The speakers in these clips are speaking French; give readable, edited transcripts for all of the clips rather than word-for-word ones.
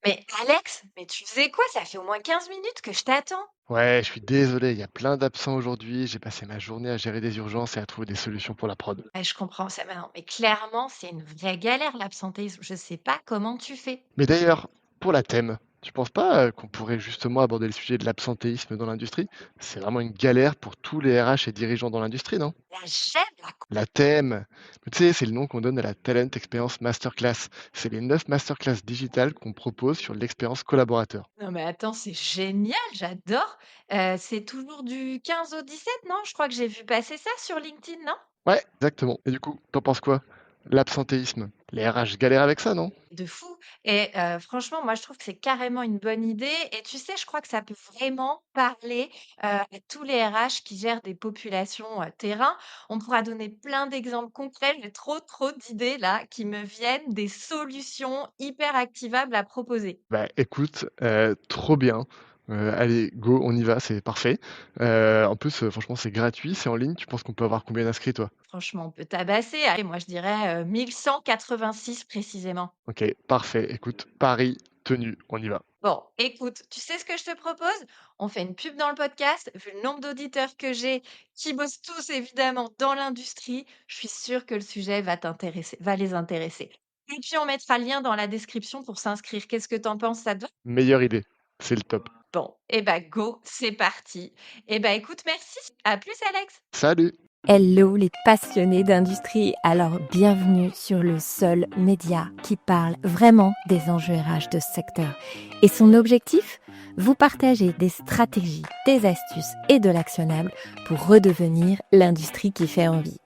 Mais Alex, mais tu faisais quoi? Ça fait au moins 15 minutes que je t'attends. Ouais, je suis désolé, il y a plein d'absents aujourd'hui. J'ai passé ma journée à gérer des urgences et à trouver des solutions pour la prod. Ouais, je comprends ça maintenant. Mais clairement, c'est une vraie galère l'absentéisme. Je sais pas comment tu fais. Mais d'ailleurs, pour la thème, tu penses pas qu'on pourrait justement aborder le sujet de l'absentéisme dans l'industrie? C'est vraiment une galère pour tous les RH et dirigeants dans l'industrie, non? La gêne, la La thème, tu sais, c'est le nom qu'on donne à la Talent Experience Masterclass. C'est les 9 masterclass digitales qu'on propose sur l'expérience collaborateur. Non mais attends, c'est génial, j'adore. C'est toujours du 15 au 17, non? Je crois que j'ai vu passer ça sur LinkedIn, non? Ouais, exactement. Et du coup, t'en penses quoi? L'absentéisme. Les RH galèrent avec ça, non? De fou. Et franchement, moi, je trouve que c'est carrément une bonne idée et tu sais, je crois que ça peut vraiment parler, à tous les RH qui gèrent des populations, terrain. On pourra donner plein d'exemples concrets. J'ai trop d'idées là qui me viennent, des solutions hyper activables à proposer. Bah, écoute, trop bien. Allez, go, on y va, c'est parfait. En plus, franchement, c'est gratuit, c'est en ligne. Tu penses qu'on peut avoir combien d'inscrits, toi? Franchement, on peut tabasser. Allez, moi, je dirais, 1 186 précisément. OK, parfait. Écoute, pari tenu, on y va. Bon, écoute, tu sais ce que je te propose? On fait une pub dans le podcast. Vu le nombre d'auditeurs que j'ai, qui bossent tous évidemment dans l'industrie, je suis sûre que le sujet va les intéresser. Et puis on mettra le lien dans la description pour s'inscrire. Qu'est-ce que t'en penses, ça te va? Meilleure idée, c'est le top. Bon, et bah go, c'est parti. Et bah écoute, merci. À plus, Alex. Salut! Hello les passionnés d'industrie, alors bienvenue sur le seul média qui parle vraiment des enjeux RH de ce secteur. Et son objectif? Vous partager des stratégies, des astuces et de l'actionnable pour redevenir l'industrie qui fait envie.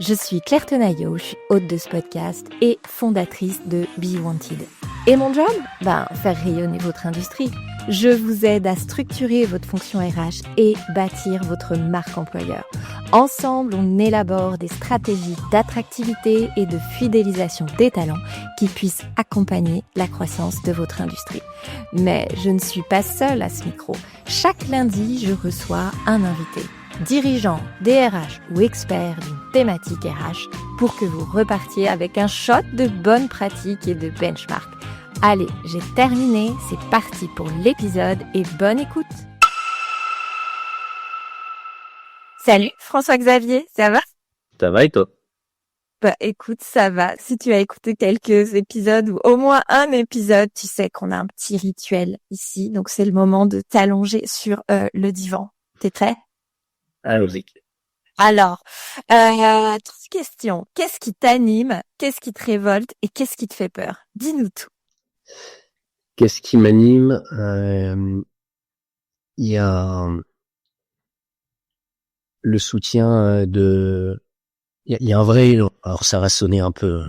Je suis Claire Tenaillot, je suis hôte de ce podcast et fondatrice de Be Wanted. Et mon job? Faire rayonner votre industrie. Je vous aide à structurer votre fonction RH et bâtir votre marque employeur. Ensemble, on élabore des stratégies d'attractivité et de fidélisation des talents qui puissent accompagner la croissance de votre industrie. Mais je ne suis pas seule à ce micro. Chaque lundi, je reçois un invité, dirigeant, DRH ou expert d'une thématique RH pour que vous repartiez avec un shot de bonnes pratiques et de benchmark. Allez, j'ai terminé, c'est parti pour l'épisode et bonne écoute. Salut François-Xavier, ça va? Ça va et toi? Bah écoute, ça va. Si tu as écouté quelques épisodes ou au moins un épisode, tu sais qu'on a un petit rituel ici. Donc c'est le moment de t'allonger sur le divan. T'es prêt? Allons-y. Alors, 3 questions. Qu'est-ce qui t'anime? Qu'est-ce qui te révolte? Et qu'est-ce qui te fait peur? Dis-nous tout. Qu'est-ce qui m'anime? Il y a le soutien il y a un vrai, alors ça va sonner un peu,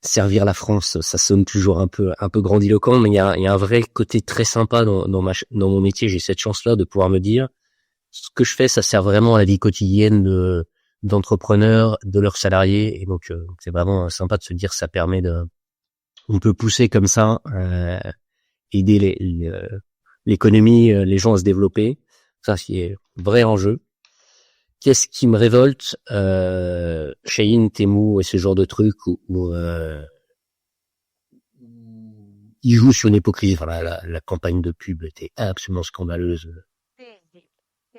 servir la France, ça sonne toujours un peu grandiloquent, mais il y a un vrai côté très sympa dans mon métier. J'ai cette chance-là de pouvoir me dire, ce que je fais, ça sert vraiment à la vie quotidienne d'entrepreneurs, de leurs salariés, et donc c'est vraiment sympa de se dire, ça permet on peut pousser comme ça, aider l'économie, les gens à se développer. Ça, c'est vrai enjeu. Qu'est-ce qui me révolte? Shein, Temu et ce genre de trucs où ils jouent sur une hypocrisie. Enfin, la campagne de pub était absolument scandaleuse.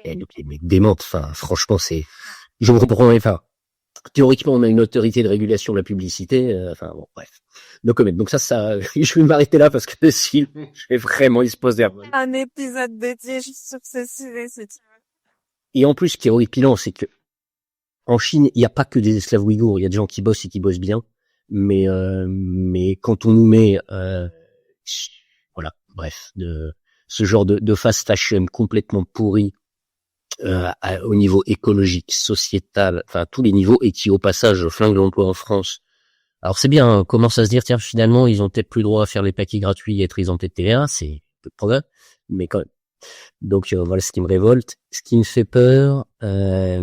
Et donc les mecs démentent. Enfin, franchement, je me comprends. Enfin, théoriquement, on a une autorité de régulation de la publicité. Enfin, bon, bref. Donc ça, je vais m'arrêter là parce que si, il se pose derrière. Un épisode dédié juste sur ce sujet, si tu veux. Et en plus, ce qui est horripilant, c'est que en Chine, il n'y a pas que des esclaves ouïghours. Il y a des gens qui bossent et qui bossent bien. Mais quand on nous met, voilà, bref, ce genre de fast fashion complètement pourri au niveau écologique, sociétal, enfin tous les niveaux, et qui au passage flingue l'emploi en France. Alors c'est bien, on commence à se dire, tiens, finalement, ils ont peut-être plus le droit à faire les paquets gratuits et être exemptés de TVA, c'est un peu de progrès, mais quand même. Donc voilà ce qui me révolte. Ce qui me fait peur, la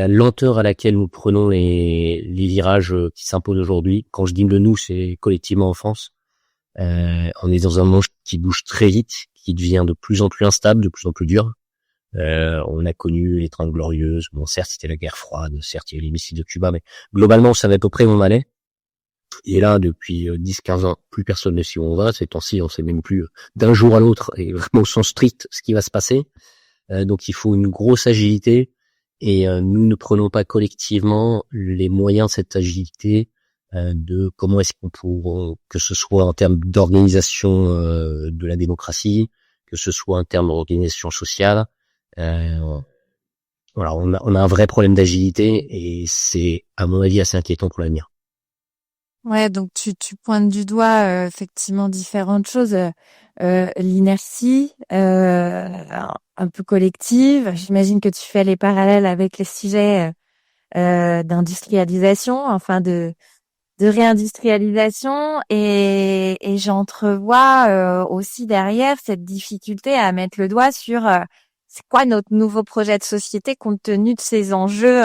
lenteur à laquelle nous prenons les virages qui s'imposent aujourd'hui. Quand je dis le nous, c'est collectivement en France. On est dans un monde qui bouge très vite, qui devient de plus en plus instable, de plus en plus dur. On a connu les 30 glorieuses. Bon, certes, c'était la guerre froide, certes, il y a eu les missiles de Cuba, mais globalement, on savait à peu près où on allait. Et là, depuis 10-15 ans, plus personne ne sait où on va. Ces temps-ci, on sait même plus d'un jour à l'autre, et vraiment au sens strict, ce qui va se passer. Donc il faut une grosse agilité, et nous ne prenons pas collectivement les moyens de cette agilité, de comment est-ce qu'on pourra, que ce soit en termes d'organisation de la démocratie, que ce soit en termes d'organisation sociale. Voilà, on a un vrai problème d'agilité, et c'est, à mon avis, assez inquiétant pour l'avenir. Ouais, donc tu pointes du doigt effectivement différentes choses. L'inertie un peu collective. J'imagine que tu fais les parallèles avec les sujets d'industrialisation, enfin de réindustrialisation, et j'entrevois aussi derrière cette difficulté à mettre le doigt sur c'est quoi notre nouveau projet de société compte tenu de ces enjeux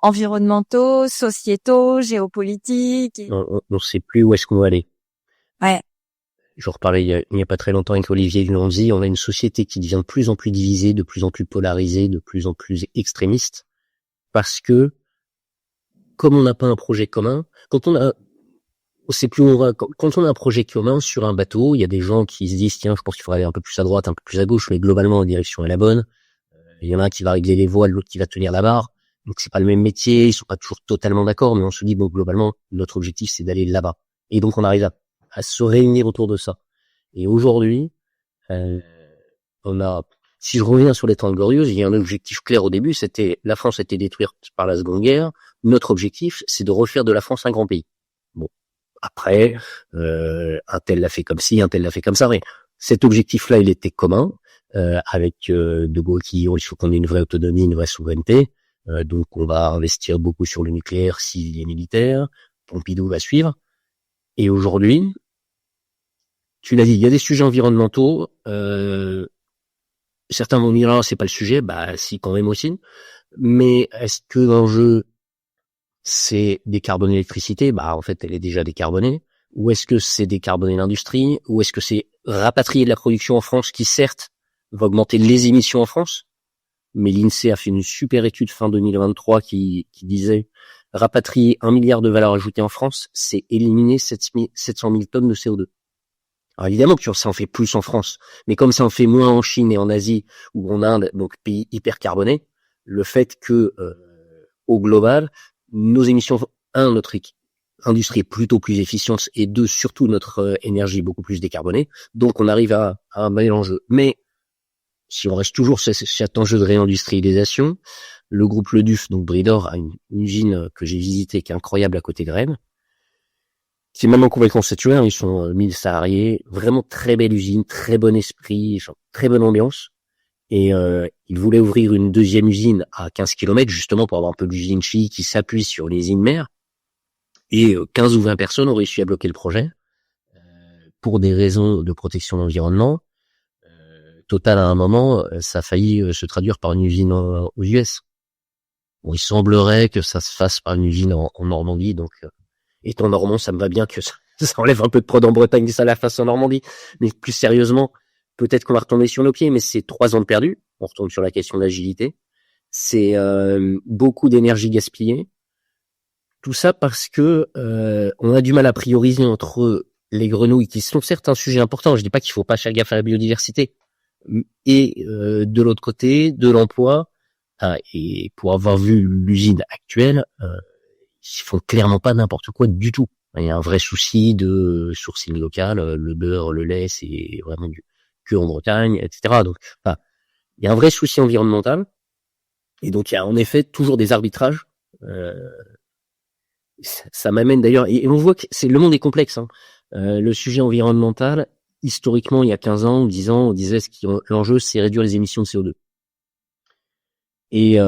environnementaux, sociétaux, géopolitiques. On sait plus où est-ce qu'on va aller. Ouais. Je reparlais il y a pas très longtemps avec Olivier Lunzi. On a une société qui devient de plus en plus divisée, de plus en plus polarisée, de plus en plus extrémiste, parce que comme on n'a pas un projet commun, quand on a un projet commun sur un bateau, il y a des gens qui se disent tiens, je pense qu'il faudrait aller un peu plus à droite, un peu plus à gauche, mais globalement la direction est la bonne. Il y en a un qui va régler les voiles, l'autre qui va tenir la barre. Donc c'est pas le même métier, ils sont pas toujours totalement d'accord, mais on se dit bon, globalement notre objectif c'est d'aller là-bas. Et donc on arrive à se réunir autour de ça. Et aujourd'hui, si je reviens sur les 30 Glorieuses, il y a un objectif clair au début, c'était la France a été détruite par la Seconde Guerre. Notre objectif, c'est de refaire de la France un grand pays. Bon, après, un tel l'a fait comme ci, un tel l'a fait comme ça. Mais cet objectif-là, il était commun, avec De Gaulle qui dit il faut qu'on ait une vraie autonomie, une vraie souveraineté. Donc on va investir beaucoup sur le nucléaire, civil et militaire. Pompidou va suivre. Et aujourd'hui, tu l'as dit, il y a des sujets environnementaux. Certains vont dire, c'est pas le sujet. Bah, si, quand même aussi. Mais est-ce que l'enjeu, c'est décarboner l'électricité? Bah, en fait, elle est déjà décarbonée. Ou est-ce que c'est décarboner l'industrie? Ou est-ce que c'est rapatrier de la production en France qui, certes, va augmenter les émissions en France? Mais l'INSEE a fait une super étude fin 2023 qui disait rapatrier 1 milliard de valeur ajoutée en France, c'est éliminer 700 000 tonnes de CO2. Alors évidemment que ça en fait plus en France, mais comme ça en fait moins en Chine et en Asie ou en Inde, donc pays hyper carbonés, le fait que au global, nos émissions, notre industrie est plutôt plus efficiente, et deux, surtout notre énergie beaucoup plus décarbonée, donc on arrive à un bel enjeu. Mais si on reste toujours sur cet enjeu de réindustrialisation, le groupe Le Duf, donc Bridor, a une usine que j'ai visitée qui est incroyable à côté de Rennes, qui est maintenant complètement saturée, ils sont 1000 salariés, vraiment très belle usine, très bon esprit, très bonne ambiance. Et ils voulaient ouvrir une deuxième usine à 15 km, justement pour avoir un peu d'usine chi qui s'appuie sur les usines mères. Et 15 ou 20 personnes ont réussi à bloquer le projet pour des raisons de protection de l'environnement. Total, à un moment, ça a failli se traduire par une usine aux US. Bon, il semblerait que ça se fasse par une usine en Normandie, donc étant normand, ça me va bien que ça enlève un peu de prod en Bretagne et ça la fasse en Normandie. Mais plus sérieusement, peut-être qu'on va retomber sur nos pieds, mais c'est 3 ans de perdu. On retourne sur la question d'agilité. C'est beaucoup d'énergie gaspillée. Tout ça parce que on a du mal à prioriser entre les grenouilles, qui sont certes un sujet important. Je dis pas qu'il faut pas faire gaffe à la biodiversité, et de l'autre côté, de l'emploi. Et pour avoir vu l'usine actuelle, ils font clairement pas n'importe quoi du tout. Il y a un vrai souci de sourcing local. Le beurre, le lait, c'est vraiment que en Bretagne, etc. Donc, il y a un vrai souci environnemental. Et donc, il y a en effet toujours des arbitrages. Ça m'amène d'ailleurs, et on voit que le monde est complexe. Le sujet environnemental, historiquement, il y a 15 ans ou 10 ans, on disait l'enjeu, c'est réduire les émissions de CO2. Et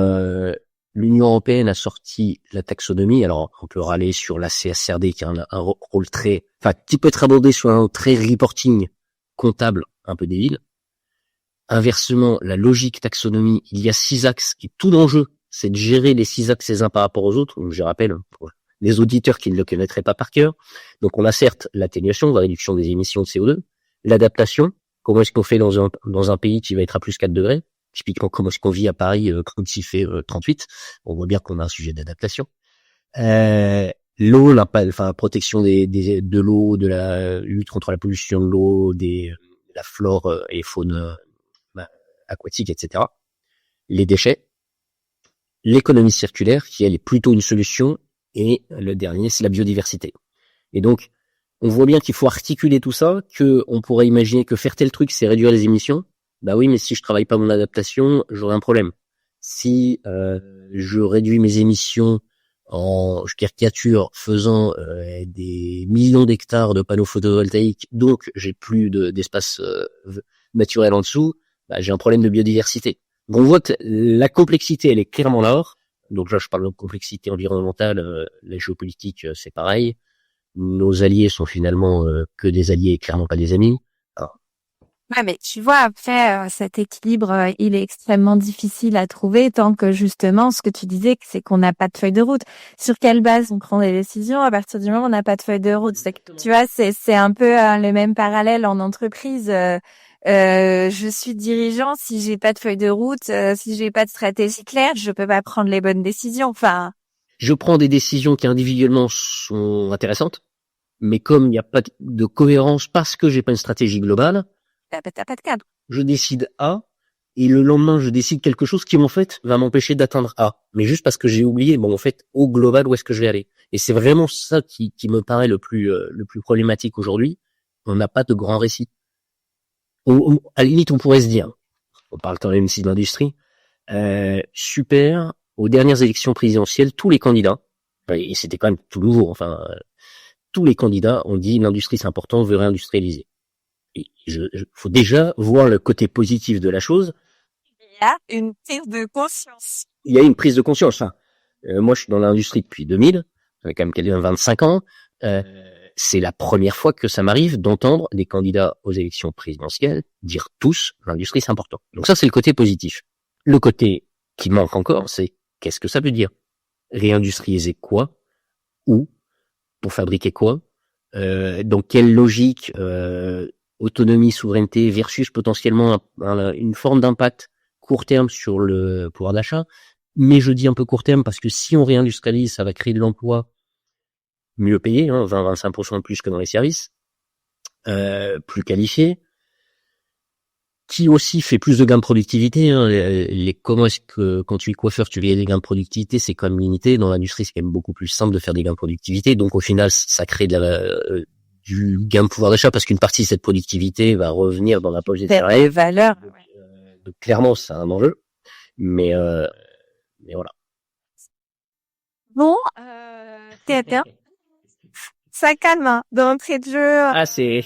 l'Union européenne a sorti la taxonomie. Alors, on peut râler sur la CSRD qui a un rôle qui peut être abordé sur un très reporting comptable un peu débile. Inversement, la logique taxonomie, il y a 6 axes et tout l'enjeu, c'est de gérer les 6 axes les uns par rapport aux autres. Donc, je rappelle, pour les auditeurs qui ne le connaîtraient pas par cœur. Donc, on a certes l'atténuation, la réduction des émissions de CO2, l'adaptation. Comment est-ce qu'on fait dans un pays qui va être à plus 4 degrés? Typiquement, comment est-ce qu'on vit à Paris quand il fait 38? On voit bien qu'on a un sujet d'adaptation. La l'eau, enfin protection de l'eau, de la lutte contre la pollution de l'eau, de la flore et faune aquatique, etc. Les déchets, l'économie circulaire qui elle est plutôt une solution, et le dernier c'est la biodiversité. Et donc on voit bien qu'il faut articuler tout ça, que on pourrait imaginer que faire tel truc c'est réduire les émissions. Bah oui, mais si je travaille pas mon adaptation, j'aurai un problème. Si je réduis mes émissions je caricature, faisant des millions d'hectares de panneaux photovoltaïques, donc j'ai plus d'espace naturel en dessous, bah, j'ai un problème de biodiversité. Donc on voit que la complexité, elle est clairement là. Donc là, je parle de complexité environnementale, la géopolitique, c'est pareil. Nos alliés sont finalement que des alliés et clairement pas des amis. Alors, Ouais, mais tu vois, après, cet équilibre, il est extrêmement difficile à trouver tant que justement, ce que tu disais, c'est qu'on n'a pas de feuille de route. Sur quelle base on prend des décisions à partir du moment où on n'a pas de feuille de route? C'est que, tu vois, c'est un peu le même parallèle en entreprise. Je suis dirigeant, si j'ai pas de feuille de route, si j'ai pas de stratégie claire, je peux pas prendre les bonnes décisions. Enfin, je prends des décisions qui individuellement sont intéressantes, mais comme il n'y a pas de cohérence parce que j'ai pas une stratégie globale, t'as pas de cadre. je décide A, et le lendemain, je décide quelque chose qui, en fait, va m'empêcher d'atteindre A. Mais juste parce que j'ai oublié, bon, en fait, au global, où est-ce que je vais aller? Et c'est vraiment ça qui me paraît le plus problématique aujourd'hui. On n'a pas de grand récit. À la limite, on pourrait se dire, on parle quand même ici de l'industrie, super, aux dernières élections présidentielles, tous les candidats, et c'était quand même tout nouveau, enfin, tous les candidats ont dit l'industrie c'est important, on veut réindustrialiser. Et faut déjà voir le côté positif de la chose. Il y a une prise de conscience. Il y a une prise de conscience. Hein. Moi, je suis dans l'industrie depuis 2000, j'avais quand même quasiment 25 ans. C'est la première fois que ça m'arrive d'entendre des candidats aux élections présidentielles dire tous l'industrie c'est important. Donc ça, c'est le côté positif. Le côté qui manque encore, c'est qu'est-ce que ça veut dire? Réindustrialiser quoi? Où? Pour fabriquer quoi? Dans quelle logique autonomie, souveraineté versus potentiellement une forme d'impact court terme sur le pouvoir d'achat. Mais je dis un peu court terme parce que si on réindustrialise, ça va créer de l'emploi mieux payé, hein, 20-25% de plus que dans les services, plus qualifiés, qui aussi fait plus de gains de productivité. Hein. Comment est-ce que quand tu es coiffeur, tu veux des gains de productivité, c'est quand même limité. Dans l'industrie, c'est quand même beaucoup plus simple de faire des gains de productivité. Donc au final, ça crée du gain de pouvoir d'achat parce qu'une partie de cette productivité va revenir dans la poche des salariés. Valeur. Donc clairement, c'est un enjeu. Mais voilà. Bon, théâtre, ça calme, hein, d'entrée de jeu. Ah, c'est...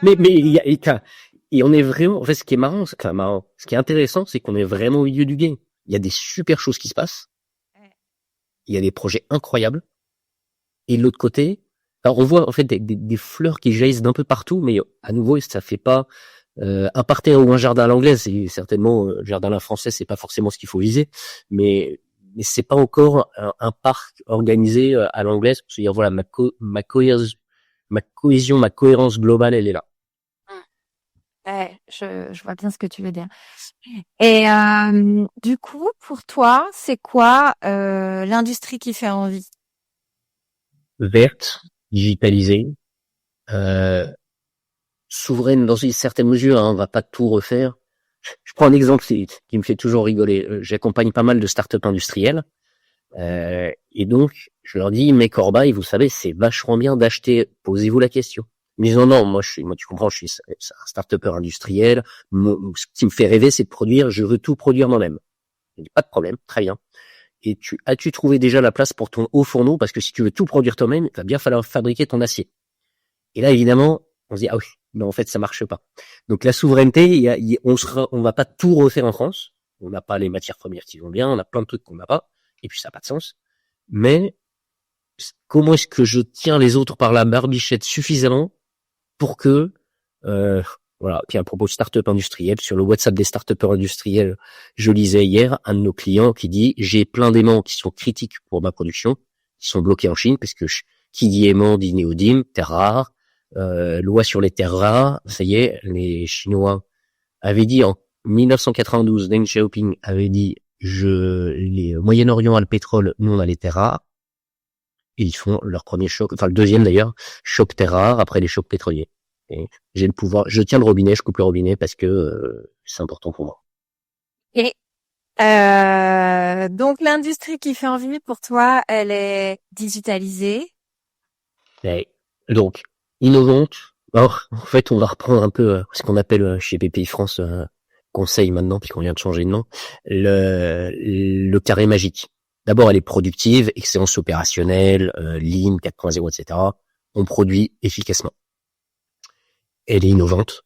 Mais et on est vraiment... En fait, ce qui est marrant, ce qui est intéressant, c'est qu'on est vraiment au milieu du game. Il y a des super choses qui se passent. Il y a des projets incroyables. Et de l'autre côté, alors on voit en fait des fleurs qui jaillissent d'un peu partout, mais à nouveau, ça fait pas un parterre ou un jardin à l'anglaise. C'est certainement le jardin à la française, c'est pas forcément ce qu'il faut viser, mais c'est pas encore un parc organisé à l'anglaise. C'est-à-dire voilà, ma cohésion, ma cohérence globale, elle est là. Ouais, je vois bien ce que tu veux dire. Et du coup, pour toi, c'est quoi l'industrie qui fait envie? Verte, digitalisée, souveraine dans une certaine mesure. Hein, on va pas tout refaire. Je prends un exemple qui me fait toujours rigoler. J'accompagne pas mal de startups industrielles. Et donc, je leur dis, mes corbeilles, vous savez, c'est vachement bien d'acheter. Posez-vous la question. Ils me disent, non, moi, tu comprends, je suis un start-upper industriel. Ce qui me fait rêver, c'est de produire. Je veux tout produire moi-même. Je dis, pas de problème, très bien. Et as-tu trouvé déjà la place pour ton haut fourneau? Parce que si tu veux tout produire toi-même, il va bien falloir fabriquer ton acier. Et là, évidemment, on se dit, ah oui, mais en fait, ça marche pas. Donc, la souveraineté, on va pas tout refaire en France. On n'a pas les matières premières qui vont bien. On a plein de trucs qu'on n'a pas. Et puis, ça n'a pas de sens. Mais, comment est-ce que je tiens les autres par la barbichette suffisamment pour que, voilà. Puis, à propos de start-up industriel, sur le WhatsApp des start-upers industriels, je lisais hier un de nos clients qui dit, j'ai plein d'aimants qui sont critiques pour ma production, qui sont bloqués en Chine, parce que qui dit aimant dit néodyme, terre rare, loi sur les terres rares. Ça y est, les Chinois avaient dit en 1992, Deng Xiaoping avait dit, les Moyen-Orient a le pétrole, nous on a les terres rares. et ils font leur premier choc, enfin le deuxième d'ailleurs, choc terre rare après les chocs pétroliers. Et j'ai le pouvoir, je tiens le robinet, je coupe le robinet parce que c'est important pour moi. Et donc l'industrie qui fait envie pour toi, elle est digitalisée. Et donc, innovante. Alors, en fait, on va reprendre un peu ce qu'on appelle chez BPI France conseil maintenant, puisqu'on vient de changer de nom, le carré magique. D'abord, elle est productive, excellence opérationnelle, Lean 4.0, etc. On produit efficacement. Elle est innovante.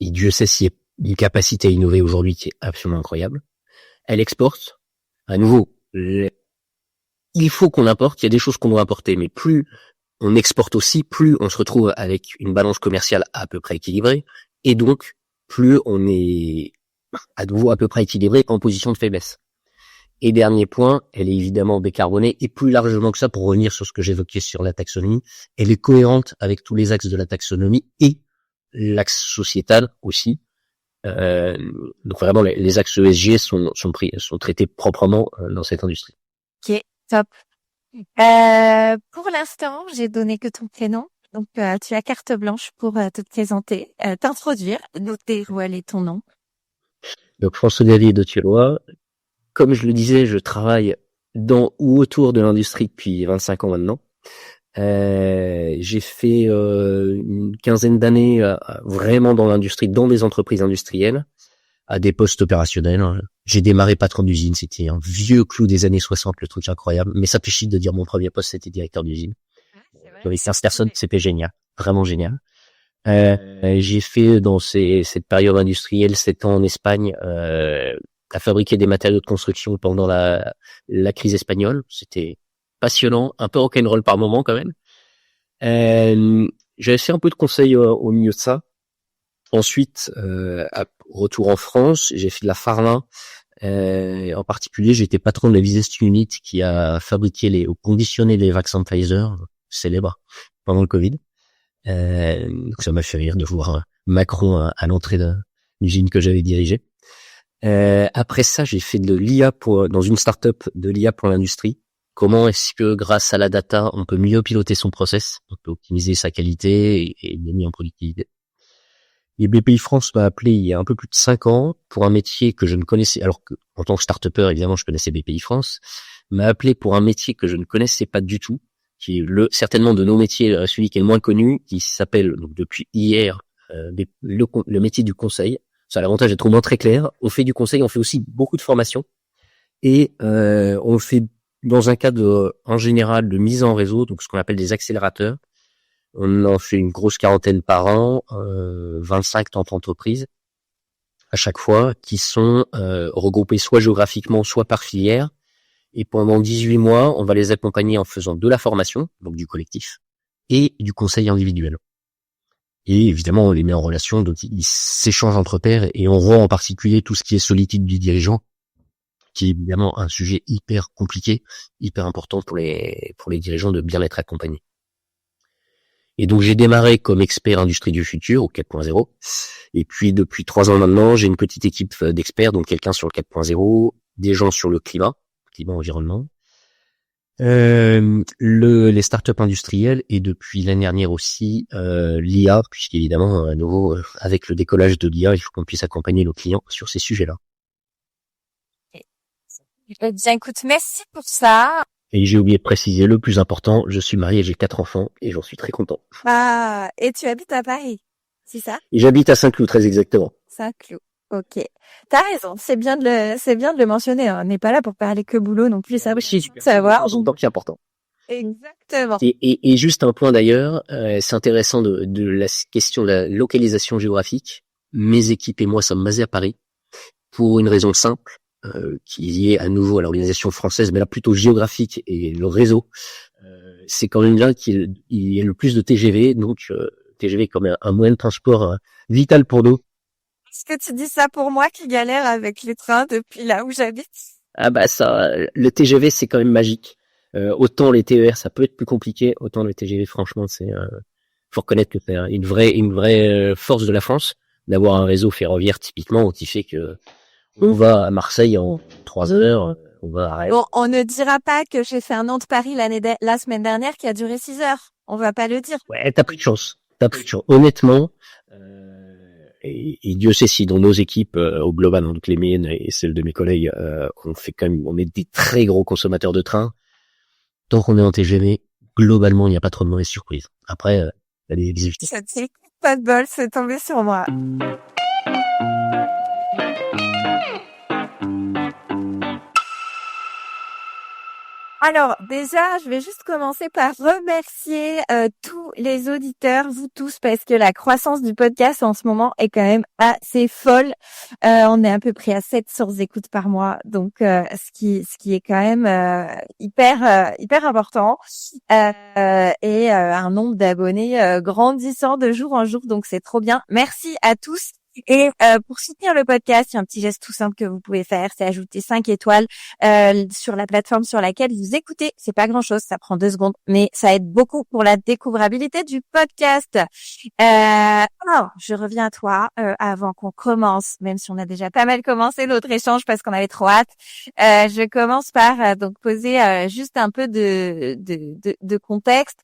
Et Dieu sait s'il y a une capacité à innover aujourd'hui qui est absolument incroyable. Elle exporte. À nouveau, il faut qu'on importe. Il y a des choses qu'on doit importer, mais plus on exporte aussi, plus on se retrouve avec une balance commerciale à peu près équilibrée. Et donc, plus on est à nouveau à peu près équilibré en position de faiblesse. Et dernier point, elle est évidemment décarbonée, et plus largement que ça, pour revenir sur ce que j'évoquais sur la taxonomie, elle est cohérente avec tous les axes de la taxonomie et l'axe sociétal aussi. Donc vraiment, les axes ESG sont traités proprement dans cette industrie. Ok, top. Pour l'instant, j'ai donné que ton prénom. Donc, tu as carte blanche pour te présenter, t'introduire, nous dévoiler ton nom. Donc François-Xavier de Thiellois. Comme je le disais, je travaille dans ou autour de l'industrie depuis 25 ans maintenant. J'ai fait une quinzaine d'années vraiment dans l'industrie, dans des entreprises industrielles, à des postes opérationnels. J'ai démarré patron d'usine, c'était un vieux clou des années 60, le truc incroyable. Mais ça fait chier de dire mon premier poste, c'était directeur d'usine. J'avais 15 personnes, c'était génial, vraiment génial. J'ai fait dans cette période industrielle 7 ans en Espagne, à fabriquer des matériaux de construction pendant la crise espagnole. C'était passionnant, un peu rock'n'roll par moment quand même. J'avais fait un peu de conseil au milieu de ça. Ensuite, retour en France, j'ai fait de la pharma. En particulier, j'étais patron de la Visest Unit qui a fabriqué ou conditionné les vaccins Pfizer, célèbres, pendant le Covid. Donc ça m'a fait rire de voir Macron à l'entrée de l'usine que j'avais dirigée. Après ça, j'ai fait de l'IA dans une start-up de l'IA pour l'industrie. Comment est-ce que grâce à la data, on peut mieux piloter son process, on peut optimiser sa qualité et gagner en productivité. Et BPI France m'a appelé il y a un peu plus de 5 ans pour un métier que je ne connaissais, alors que en tant que start-upper, évidemment, je connaissais BPI France, m'a appelé pour un métier que je ne connaissais pas du tout, qui est certainement de nos métiers celui qui est le moins connu, qui s'appelle donc depuis hier le métier du conseil. Ça a l'avantage d'être au moins très clair. On fait du conseil, on fait aussi beaucoup de formation et on fait dans un cadre en général de mise en réseau, donc ce qu'on appelle des accélérateurs. On en fait une grosse quarantaine par an, 25-30 entreprises à chaque fois, qui sont regroupées soit géographiquement, soit par filière. Et pendant 18 mois, on va les accompagner en faisant de la formation, donc du collectif, et du conseil individuel. Et évidemment, on les met en relation, donc ils s'échangent entre pairs, et on rend en particulier tout ce qui est solitude du dirigeant, qui est évidemment un sujet hyper compliqué, hyper important pour les dirigeants de bien être accompagnés. Et donc j'ai démarré comme expert industrie du futur au 4.0, et puis depuis 3 ans maintenant, j'ai une petite équipe d'experts, donc quelqu'un sur le 4.0, des gens sur le climat environnement, les startups industrielles, et depuis l'année dernière aussi l'IA, puisqu'évidemment à nouveau avec le décollage de l'IA, il faut qu'on puisse accompagner nos clients sur ces sujets-là. Eh bien, écoute, merci pour ça. Et j'ai oublié de préciser le plus important, je suis marié, j'ai 4 enfants et j'en suis très content. Ah, et tu habites à Paris, c'est ça? Et j'habite à Saint-Cloud, très exactement. Saint-Cloud. Ok. T'as raison. C'est bien de le mentionner. Hein. On n'est pas là pour parler que boulot non plus. Ça, c'est savoir. Donc, c'est important. Exactement. Et juste un point d'ailleurs, c'est intéressant de la question de la localisation géographique. Mes équipes et moi sommes basés à Paris pour une raison simple, qui est liée à nouveau à l'organisation française, mais là plutôt géographique et le réseau. C'est quand même là qu'il y a le plus de TGV, donc TGV comme un moyen de transport vital pour nous. Est-ce que tu dis ça pour moi qui galère avec les trains depuis là où j'habite? Ah bah ça, le TGV c'est quand même magique. Autant les TER ça peut être plus compliqué, autant le TGV franchement c'est, faut reconnaître que c'est une vraie force de la France d'avoir un réseau ferroviaire typiquement qui fait que on va à Marseille en 3 heures, on va arrêter. Bon, on ne dira pas que j'ai fait un Nantes-Paris la semaine dernière qui a duré 6 heures. On va pas le dire. Ouais, t'as pris de chance. Honnêtement, et Dieu sait si dans nos équipes au global, donc les miennes et celles de mes collègues, on est des très gros consommateurs de train. Tant qu'on est en TGV, globalement, il n'y a pas trop de mauvaises surprises. Après, il y a des exceptions. C'est pas de bol, c'est tombé sur moi. Alors déjà, je vais juste commencer par remercier tous les auditeurs, vous tous, parce que la croissance du podcast en ce moment est quand même assez folle. On est à peu près à 700 écoutes par mois, donc ce qui est quand même hyper important. Et un nombre d'abonnés grandissant de jour en jour, donc c'est trop bien. Merci à tous. Et pour soutenir le podcast, il y a un petit geste tout simple que vous pouvez faire, c'est ajouter 5 étoiles sur la plateforme sur laquelle vous écoutez. C'est pas grand-chose, ça prend 2 secondes, mais ça aide beaucoup pour la découvrabilité du podcast. Alors, je reviens à toi avant qu'on commence, même si on a déjà pas mal commencé notre échange parce qu'on avait trop hâte. Je commence par donc poser juste un peu de contexte.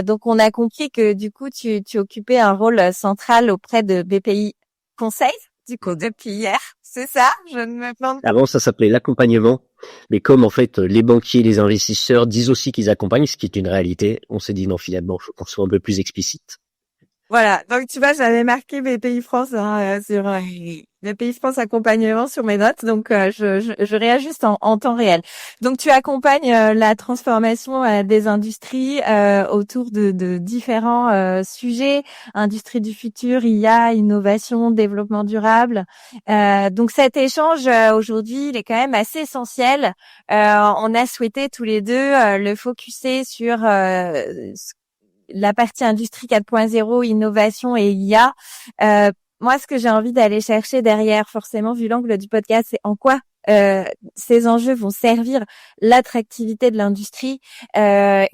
Donc, on a compris que du coup, tu occupais un rôle central auprès de BPI Conseil, du coup, depuis hier. C'est ça? Je ne me plante pas. Avant, ça s'appelait l'accompagnement. Mais comme, en fait, les banquiers, les investisseurs disent aussi qu'ils accompagnent, ce qui est une réalité, on s'est dit non, finalement, faut qu'on soit un peu plus explicite. Voilà. Donc, tu vois, j'avais marqué BPI France sur BPI France accompagnement sur mes notes. Donc, je réajuste en temps réel. Donc, tu accompagnes la transformation des industries autour de différents sujets. Industrie du futur, IA, innovation, développement durable. Donc, cet échange aujourd'hui, il est quand même assez essentiel. On a souhaité tous les deux le focuser sur la partie industrie 4.0, innovation et IA. Moi, ce que j'ai envie d'aller chercher derrière, forcément, vu l'angle du podcast, c'est en quoi ces enjeux vont servir l'attractivité de l'industrie.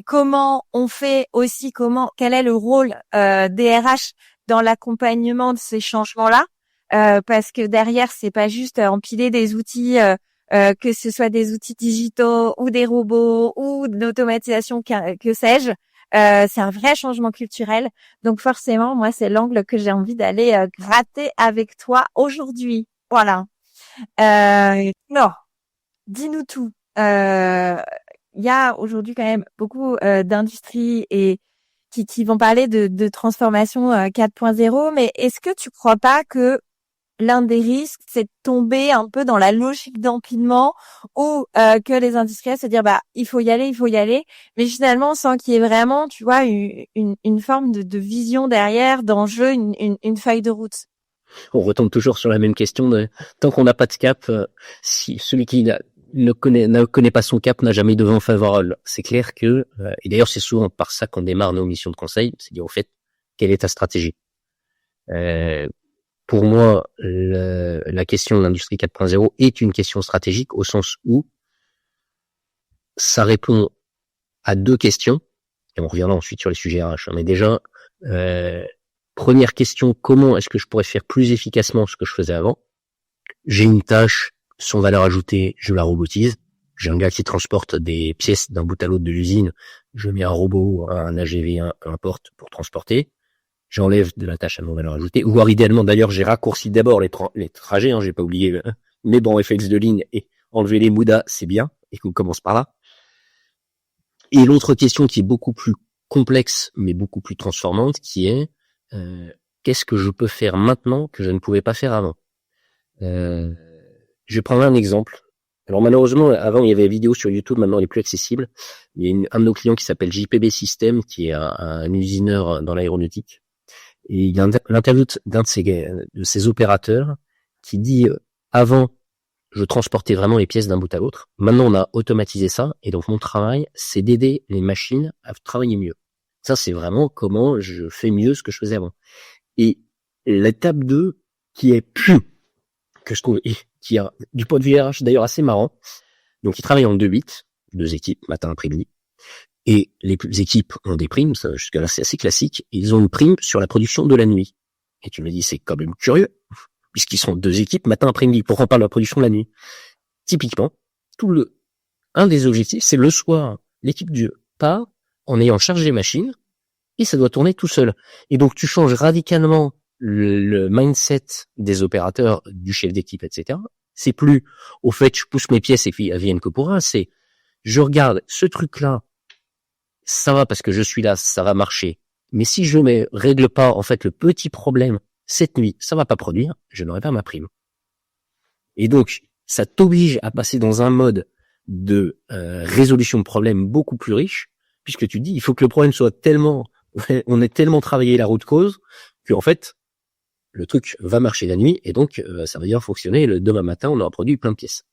Comment on fait aussi, quel est le rôle des RH dans l'accompagnement de ces changements-là, parce que derrière, c'est pas juste empiler des outils. Que ce soit des outils digitaux ou des robots ou de l'automatisation, que sais-je. C'est un vrai changement culturel. Donc forcément, moi, c'est l'angle que j'ai envie d'aller gratter avec toi aujourd'hui. Voilà. Alors, dis-nous tout. Il y a aujourd'hui quand même beaucoup d'industries et qui vont parler de transformation 4.0, mais est-ce que tu crois pas que l'un des risques, c'est de tomber un peu dans la logique d'empilement où que les industriels se dire il faut y aller, mais finalement sans qu'il y ait vraiment, tu vois, une forme de vision derrière, d'enjeu, une feuille de route. On retombe toujours sur la même question de tant qu'on n'a pas de cap, si celui qui ne connaît pas son cap n'a jamais de vent favorable. C'est clair que, et d'ailleurs c'est souvent par ça qu'on démarre nos missions de conseil, c'est dire au fait, quelle est ta stratégie? Pour moi, la question de l'industrie 4.0 est une question stratégique au sens où ça répond à 2 questions, et on reviendra ensuite sur les sujets RH. Mais déjà, première question, comment est-ce que je pourrais faire plus efficacement ce que je faisais avant? J'ai une tâche, sans valeur ajoutée, je la robotise. J'ai un gars qui transporte des pièces d'un bout à l'autre de l'usine, je mets un robot, un AGV, peu importe, pour transporter. J'enlève de la tâche à non valeur ajoutée, voire idéalement d'ailleurs j'ai raccourci d'abord les trajets, j'ai pas oublié mes bons réflexes de ligne et enlever les moudas, c'est bien, et qu'on commence par là. Et l'autre question qui est beaucoup plus complexe mais beaucoup plus transformante, qui est qu'est-ce que je peux faire maintenant que je ne pouvais pas faire avant? Je vais prendre un exemple. Alors malheureusement, avant il y avait des vidéos sur YouTube, maintenant elle est plus accessible. Il y a un de nos clients qui s'appelle JPB System, qui est un usineur dans l'aéronautique. Et il y a l'interview d'un de ses opérateurs qui dit avant, je transportais vraiment les pièces d'un bout à l'autre. Maintenant, on a automatisé ça. Et donc, mon travail, c'est d'aider les machines à travailler mieux. Ça, c'est vraiment comment je fais mieux ce que je faisais avant. Et l'étape 2, qui est que je trouve, et qui a du point de vue RH d'ailleurs assez marrant. Donc, ils travaillent en 2-8, 2 équipes, matin, après-midi. Et les équipes ont des primes, ça, jusque-là c'est assez classique, ils ont une prime sur la production de la nuit. Et tu me dis, c'est quand même curieux, puisqu'ils sont 2 équipes matin après-midi, pourquoi on parle de la production de la nuit? Typiquement, un des objectifs, c'est le soir, l'équipe part en ayant chargé les machines et ça doit tourner tout seul. Et donc, tu changes radicalement le mindset des opérateurs, du chef d'équipe, etc. C'est plus, au fait, je pousse mes pièces et puis elles viennent que pour un, c'est, je regarde ce truc-là, ça va parce que je suis là, ça va marcher. Mais si je ne règle pas, en fait, le petit problème, cette nuit, ça va pas produire, je n'aurai pas ma prime. Et donc, ça t'oblige à passer dans un mode de résolution de problèmes beaucoup plus riche, puisque tu dis, il faut que le problème soit tellement, on ait tellement travaillé la route cause, que en fait, le truc va marcher la nuit, et donc ça va bien fonctionner. Le demain matin, on aura produit plein de pièces.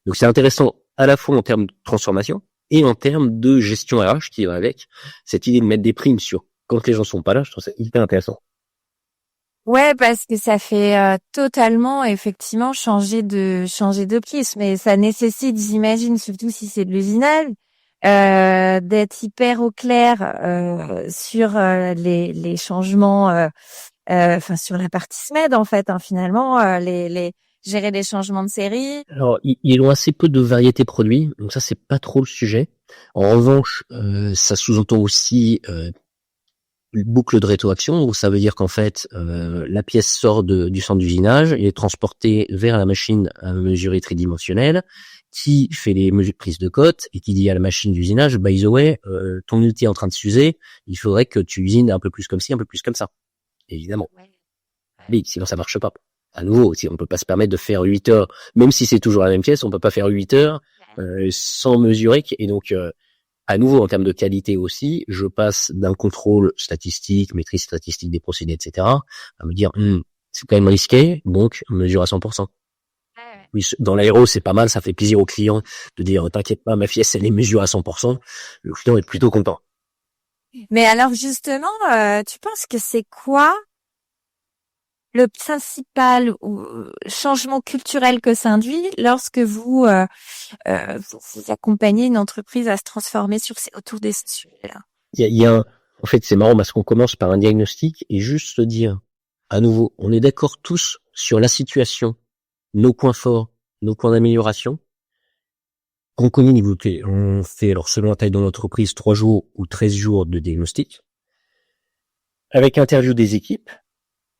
Donc c'est intéressant à la fois en termes de transformation et en termes de gestion RH qui va avec. Cette idée de mettre des primes sur quand les gens sont pas là, je trouve ça hyper intéressant. Ouais, parce que ça fait totalement, effectivement, changer de prisme. Mais ça nécessite, j'imagine, surtout si c'est de l'usinage, d'être hyper au clair sur les changements, enfin sur la partie SMED en fait, hein, finalement, les gérer les changements de série. Alors, ils ont assez peu de variétés produits, donc ça, c'est pas trop le sujet. En revanche, ça sous-entend aussi une boucle de rétroaction, où ça veut dire qu'en fait, la pièce sort du centre d'usinage, et est transportée vers la machine à mesurer tridimensionnelle, qui fait les prises de cote, et qui dit à la machine d'usinage, by the way, ton outil est en train de s'user, il faudrait que tu usines un peu plus comme ci, un peu plus comme ça. Évidemment. Oui, sinon ça marche pas. À nouveau, si on peut pas se permettre de faire 8 heures, même si c'est toujours la même pièce, on peut pas faire 8 heures sans mesurer. Et donc, à nouveau, en termes de qualité aussi, je passe d'un contrôle statistique, maîtrise statistique des procédés, etc., à me dire, c'est quand même risqué, donc mesure à 100%. Oui, dans l'aéro, c'est pas mal, ça fait plaisir au client de dire, t'inquiète pas, ma pièce, elle est mesurée à 100%. Le client est plutôt content. Mais alors justement, tu penses que c'est quoi le principal changement culturel que ça induit lorsque vous accompagnez une entreprise à se transformer autour des sujets-là? En fait, c'est marrant parce qu'on commence par un diagnostic et juste se dire, à nouveau, on est d'accord tous sur la situation, nos points forts, nos points d'amélioration. On connaît niveau clé. On fait, alors selon la taille de l'entreprise, 3 jours ou 13 jours de diagnostic. Avec interview des équipes.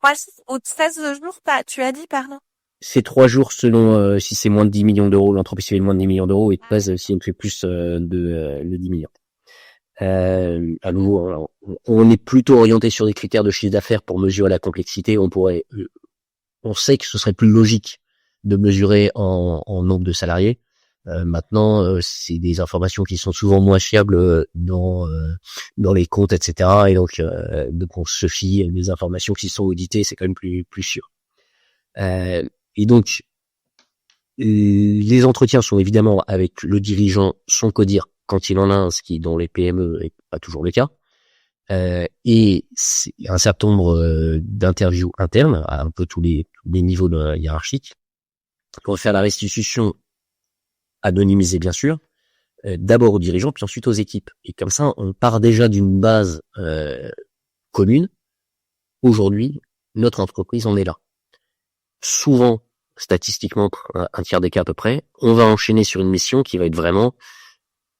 Ouais, au 16 jours, tu as dit, pardon? C'est 3 jours selon si c'est moins de 10 millions d'euros, l'entreprise fait moins de 10 millions d'euros, et 13 si elle fait plus de 10 millions. À nouveau, alors, on est plutôt orienté sur des critères de chiffre d'affaires pour mesurer la complexité. On sait que ce serait plus logique de mesurer en nombre de salariés. Maintenant, c'est des informations qui sont souvent moins fiables dans les comptes, etc. Et donc on se fie des informations qui sont auditées, c'est quand même plus sûr. Et donc les entretiens sont évidemment avec le dirigeant, son codir quand il en a un, ce qui dans les PME est pas toujours le cas. Et c'est un certain nombre d'interviews internes à un peu tous les niveaux hiérarchiques pour faire la restitution anonymisée bien sûr, d'abord aux dirigeants puis ensuite aux équipes. Et comme ça, on part déjà d'une base commune. Aujourd'hui, notre entreprise en est là. Souvent, statistiquement, un tiers des cas à peu près, on va enchaîner sur une mission qui va être vraiment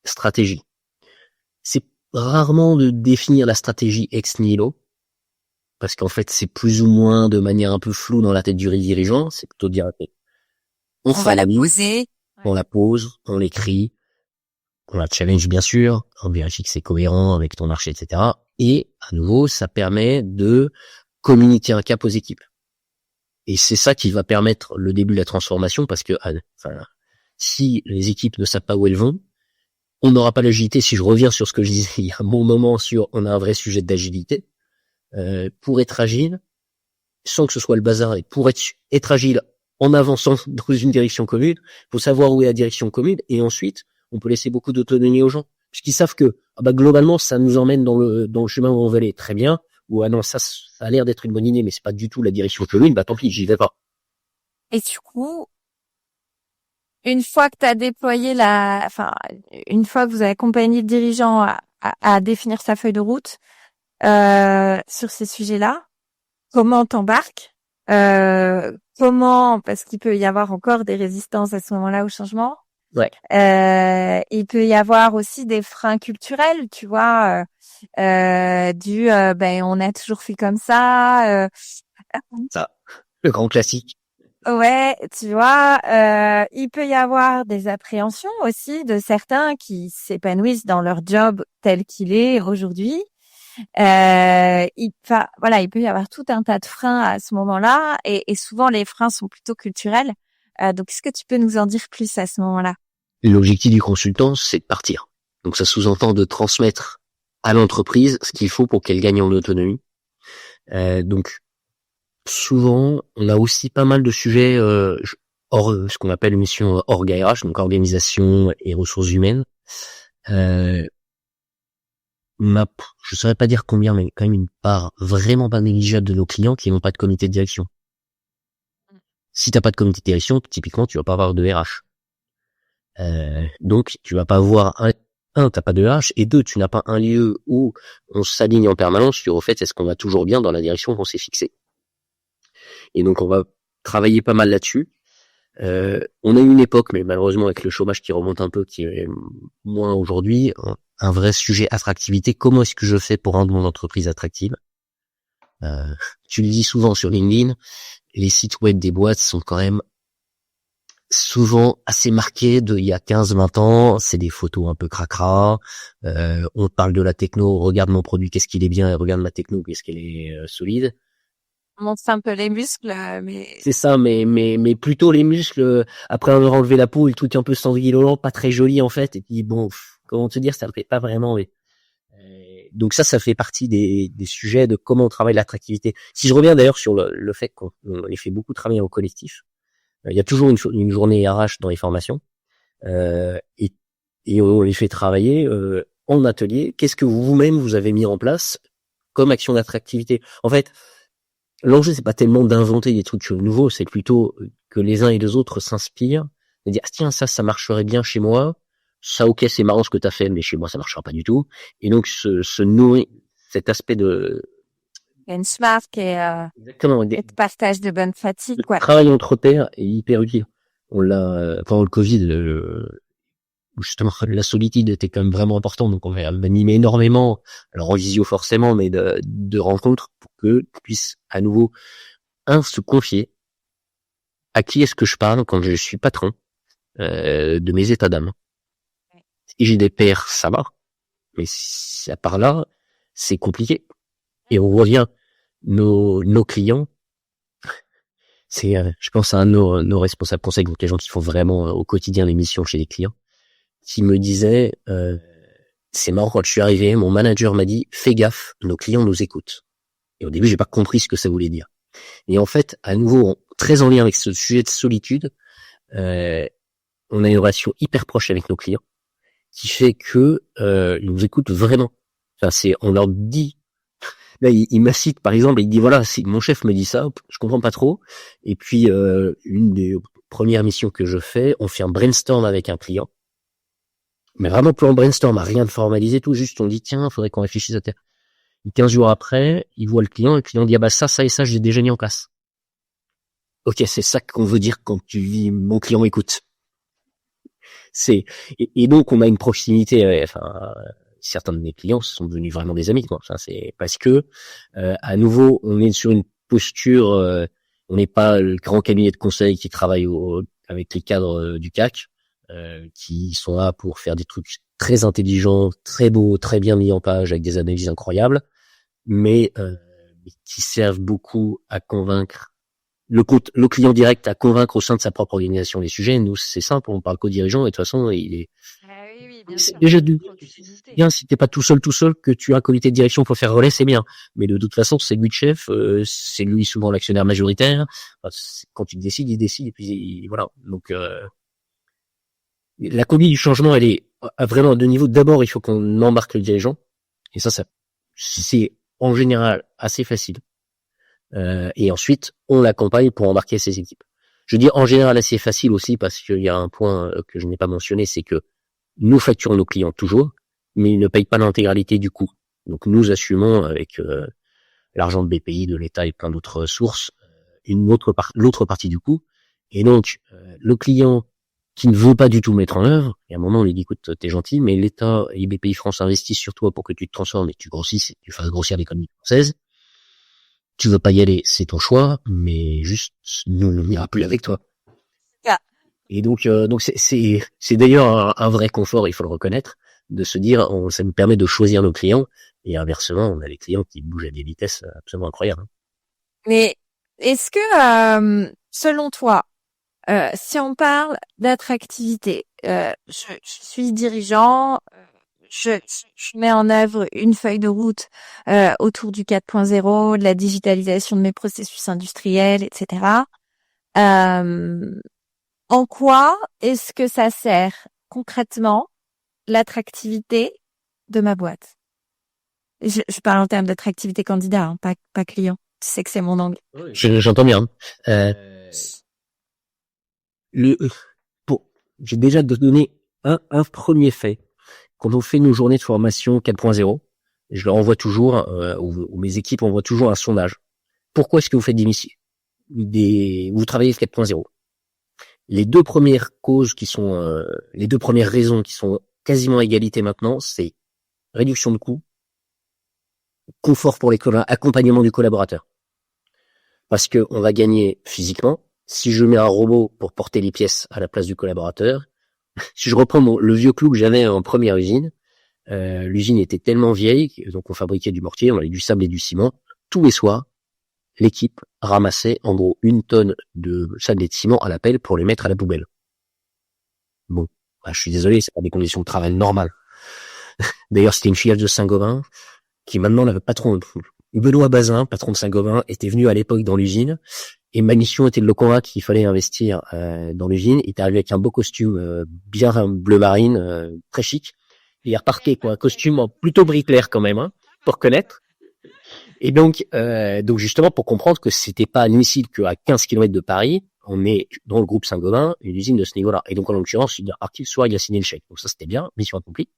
stratégie. C'est rarement de définir la stratégie ex nihilo, parce qu'en fait, c'est plus ou moins de manière un peu floue dans la tête du dirigeant. C'est plutôt de dire, on va la poser, on la pose, on l'écrit, on la challenge bien sûr, on vérifie que c'est cohérent avec ton marché, etc. Et à nouveau, ça permet de communiquer un cap aux équipes. Et c'est ça qui va permettre le début de la transformation, parce que si les équipes ne savent pas où elles vont, on n'aura pas l'agilité. Si je reviens sur ce que je disais il y a un bon moment sur on a un vrai sujet d'agilité, pour être agile, sans que ce soit le bazar, et pour être agile en avançant dans une direction commune, faut savoir où est la direction commune, et ensuite, on peut laisser beaucoup d'autonomie aux gens, puisqu'ils savent que globalement, ça nous emmène dans le chemin où on veut aller, très bien, ou ah non, ça a l'air d'être une bonne idée, mais c'est pas du tout la direction commune, tant pis, j'y vais pas. Et du coup, une fois que tu as déployé une fois que vous avez accompagné le dirigeant à définir sa feuille de route sur ces sujets-là, comment t'embarques? Parce qu'il peut y avoir encore des résistances à ce moment-là au changement. Ouais. Il peut y avoir aussi des freins culturels, tu vois, ben on a toujours fait comme ça. Ça, le grand classique. Ouais, tu vois, il peut y avoir des appréhensions aussi de certains qui s'épanouissent dans leur job tel qu'il est aujourd'hui. Voilà, il peut y avoir tout un tas de freins à ce moment-là, et souvent les freins sont plutôt culturels. Donc, est-ce que tu peux nous en dire plus à ce moment-là? L'objectif du consultant, c'est de partir. Donc ça sous-entend de transmettre à l'entreprise ce qu'il faut pour qu'elle gagne en autonomie. Donc souvent, on a aussi pas mal de sujets hors ce qu'on appelle une mission org RH, donc organisation et ressources humaines. Je saurais pas dire combien, mais quand même une part vraiment pas négligeable de nos clients qui n'ont pas de comité de direction. Si t'as pas de comité de direction, typiquement, tu vas pas avoir de RH. Donc, tu vas pas avoir t'as pas de RH, et deux, tu n'as pas un lieu où on s'aligne en permanence sur au fait est-ce qu'on va toujours bien dans la direction qu'on s'est fixée. Et donc, on va travailler pas mal là-dessus. On a eu une époque, mais malheureusement avec le chômage qui remonte un peu, qui est moins aujourd'hui, un vrai sujet attractivité. Comment est-ce que je fais pour rendre mon entreprise attractive? Tu le dis souvent sur LinkedIn, les sites web des boîtes sont quand même souvent assez marqués de il y a 15-20 ans, c'est des photos un peu cracra, on parle de la techno, regarde mon produit, qu'est-ce qu'il est bien, et regarde ma techno, qu'est-ce qu'elle est solide. On montre un peu les muscles, mais C'est ça, mais plutôt les muscles, après avoir enlevé la peau, le truc un peu sanguinolent, pas très joli en fait, et puis bon, comment te dire, ça me fait pas vraiment, mais donc ça fait partie des sujets de comment on travaille l'attractivité. Si je reviens d'ailleurs sur le fait qu'on les fait beaucoup travailler au collectif, il y a toujours une journée RH dans les formations, et on les fait travailler en atelier. Qu'est-ce que vous-même vous avez mis en place comme action d'attractivité? En fait, l'enjeu c'est pas tellement d'inventer des trucs nouveaux, c'est plutôt que les uns et les autres s'inspirent et dire ah, tiens ça marcherait bien chez moi, ça ok c'est marrant ce que t'as fait mais chez moi ça marchera pas du tout, et donc se nourrir cet aspect de benchmark exactement et de partage de bonnes le pratiques, ouais. travail entre pairs est hyper utile. On l'a pendant le Covid, où justement la solitude était quand même vraiment importante, donc on va animer énormément, alors en visio forcément, mais de rencontres pour que tu puisses à nouveau se confier à qui est-ce que je parle quand je suis patron de mes états d'âme. Si j'ai des pairs, ça va, mais à part là, c'est compliqué. Et on revient nos clients. C'est, je pense à nos responsables conseils, donc les gens qui font vraiment au quotidien les missions chez les clients, qui me disaient, c'est marrant, quand je suis arrivé, mon manager m'a dit, fais gaffe, nos clients nous écoutent. Et au début, j'ai pas compris ce que ça voulait dire. Et en fait, à nouveau, très en lien avec ce sujet de solitude, on a une relation hyper proche avec nos clients, qui fait que ils nous écoutent vraiment. Enfin, on leur dit. Là, il m'incite, par exemple, il dit voilà, si mon chef me dit ça, je comprends pas trop. Et puis une des premières missions que je fais, on fait un brainstorm avec un client, mais vraiment plan brainstorm, rien de formalisé, tout juste on dit tiens, faudrait qu'on réfléchisse à terre. 15 jours après, il voit le client dit ah bah ça et ça, j'ai déjà mis en place. Ok, c'est ça qu'on veut dire quand tu dis mon client écoute. Et donc on a une proximité, certains de mes clients sont devenus vraiment des amis, quoi. Ça, c'est parce que à nouveau on est sur une posture, on n'est pas le grand cabinet de conseil qui travaille avec les cadres du CAC, qui sont là pour faire des trucs très intelligents, très beaux, très bien mis en page avec des analyses incroyables, mais qui servent beaucoup à convaincre le client direct, à convaincre au sein de sa propre organisation les sujets. Nous, c'est simple, on parle qu'aux dirigeants, et de toute façon, oui, bien sûr. Déjà bien, si t'es pas tout seul, que tu as un comité de direction pour faire relais, c'est bien. Mais de toute façon, c'est lui le chef, c'est lui souvent l'actionnaire majoritaire. Enfin, quand il décide, et puis voilà. Donc, la conduite du changement, elle est vraiment à deux niveaux. D'abord, il faut qu'on embarque le dirigeant. Et ça, c'est en général assez facile. Et ensuite, on l'accompagne pour embarquer ses équipes. Je dis en général assez facile aussi parce qu'il y a un point que je n'ai pas mentionné, c'est que nous facturons nos clients toujours, mais ils ne payent pas l'intégralité du coût. Donc nous assumons avec l'argent de BPI, de l'État et plein d'autres sources, l'autre partie du coût. Et donc le client qui ne veut pas du tout mettre en œuvre. Et à un moment, on lui dit, écoute, t'es gentil, mais l'État et BPI-France investissent sur toi pour que tu te transformes et que tu grossisses et que tu fasses grossir l'économie française. Tu veux pas y aller, c'est ton choix, mais juste, nous, on n'ira plus avec toi. Ah. Et donc c'est d'ailleurs un vrai confort, il faut le reconnaître, de se dire, ça nous permet de choisir nos clients. Et inversement, on a des clients qui bougent à des vitesses absolument incroyables. Mais est-ce que, selon toi, si on parle d'attractivité, je suis dirigeant, je mets en œuvre une feuille de route autour du 4.0, de la digitalisation de mes processus industriels, etc. En quoi est-ce que ça sert concrètement l'attractivité de ma boîte? Je parle en termes d'attractivité candidat, hein, pas client. Tu sais que c'est mon angle. J'entends bien. J'ai déjà donné un premier fait. Quand on fait nos journées de formation 4.0, je leur envoie toujours, ou mes équipes envoient toujours un sondage. Pourquoi est-ce que vous faites vous travaillez 4.0? Les deux premières causes les deux premières raisons qui sont quasiment à égalité maintenant, c'est réduction de coûts, confort pour accompagnement du collaborateur. Parce que on va gagner physiquement. Si je mets un robot pour porter les pièces à la place du collaborateur, si je reprends le vieux clou que j'avais en première usine, l'usine était tellement vieille, donc on fabriquait du mortier, on avait du sable et du ciment. Tous les soirs, l'équipe ramassait en gros 1 tonne de sable et de ciment à la pelle pour les mettre à la poubelle. Bon, je suis désolé, c'est pas des conditions de travail normales. D'ailleurs, c'était une filiale de Saint-Gobain qui maintenant le patron, Benoît Bazin, patron de Saint-Gobain, était venu à l'époque dans l'usine et ma mission était de le convaincre qu'il fallait investir dans l'usine. Il est arrivé avec un beau costume bien bleu marine, très chic. Il est reparqué un costume plutôt bric-clair quand même, pour connaître. Et donc justement pour comprendre que c'était pas admissible qu'à 15 km de Paris, on est dans le groupe Saint-Gobain une usine de ce niveau-là. Et donc en l'occurrence, il a signé le chèque. Donc ça c'était bien, mission accomplie.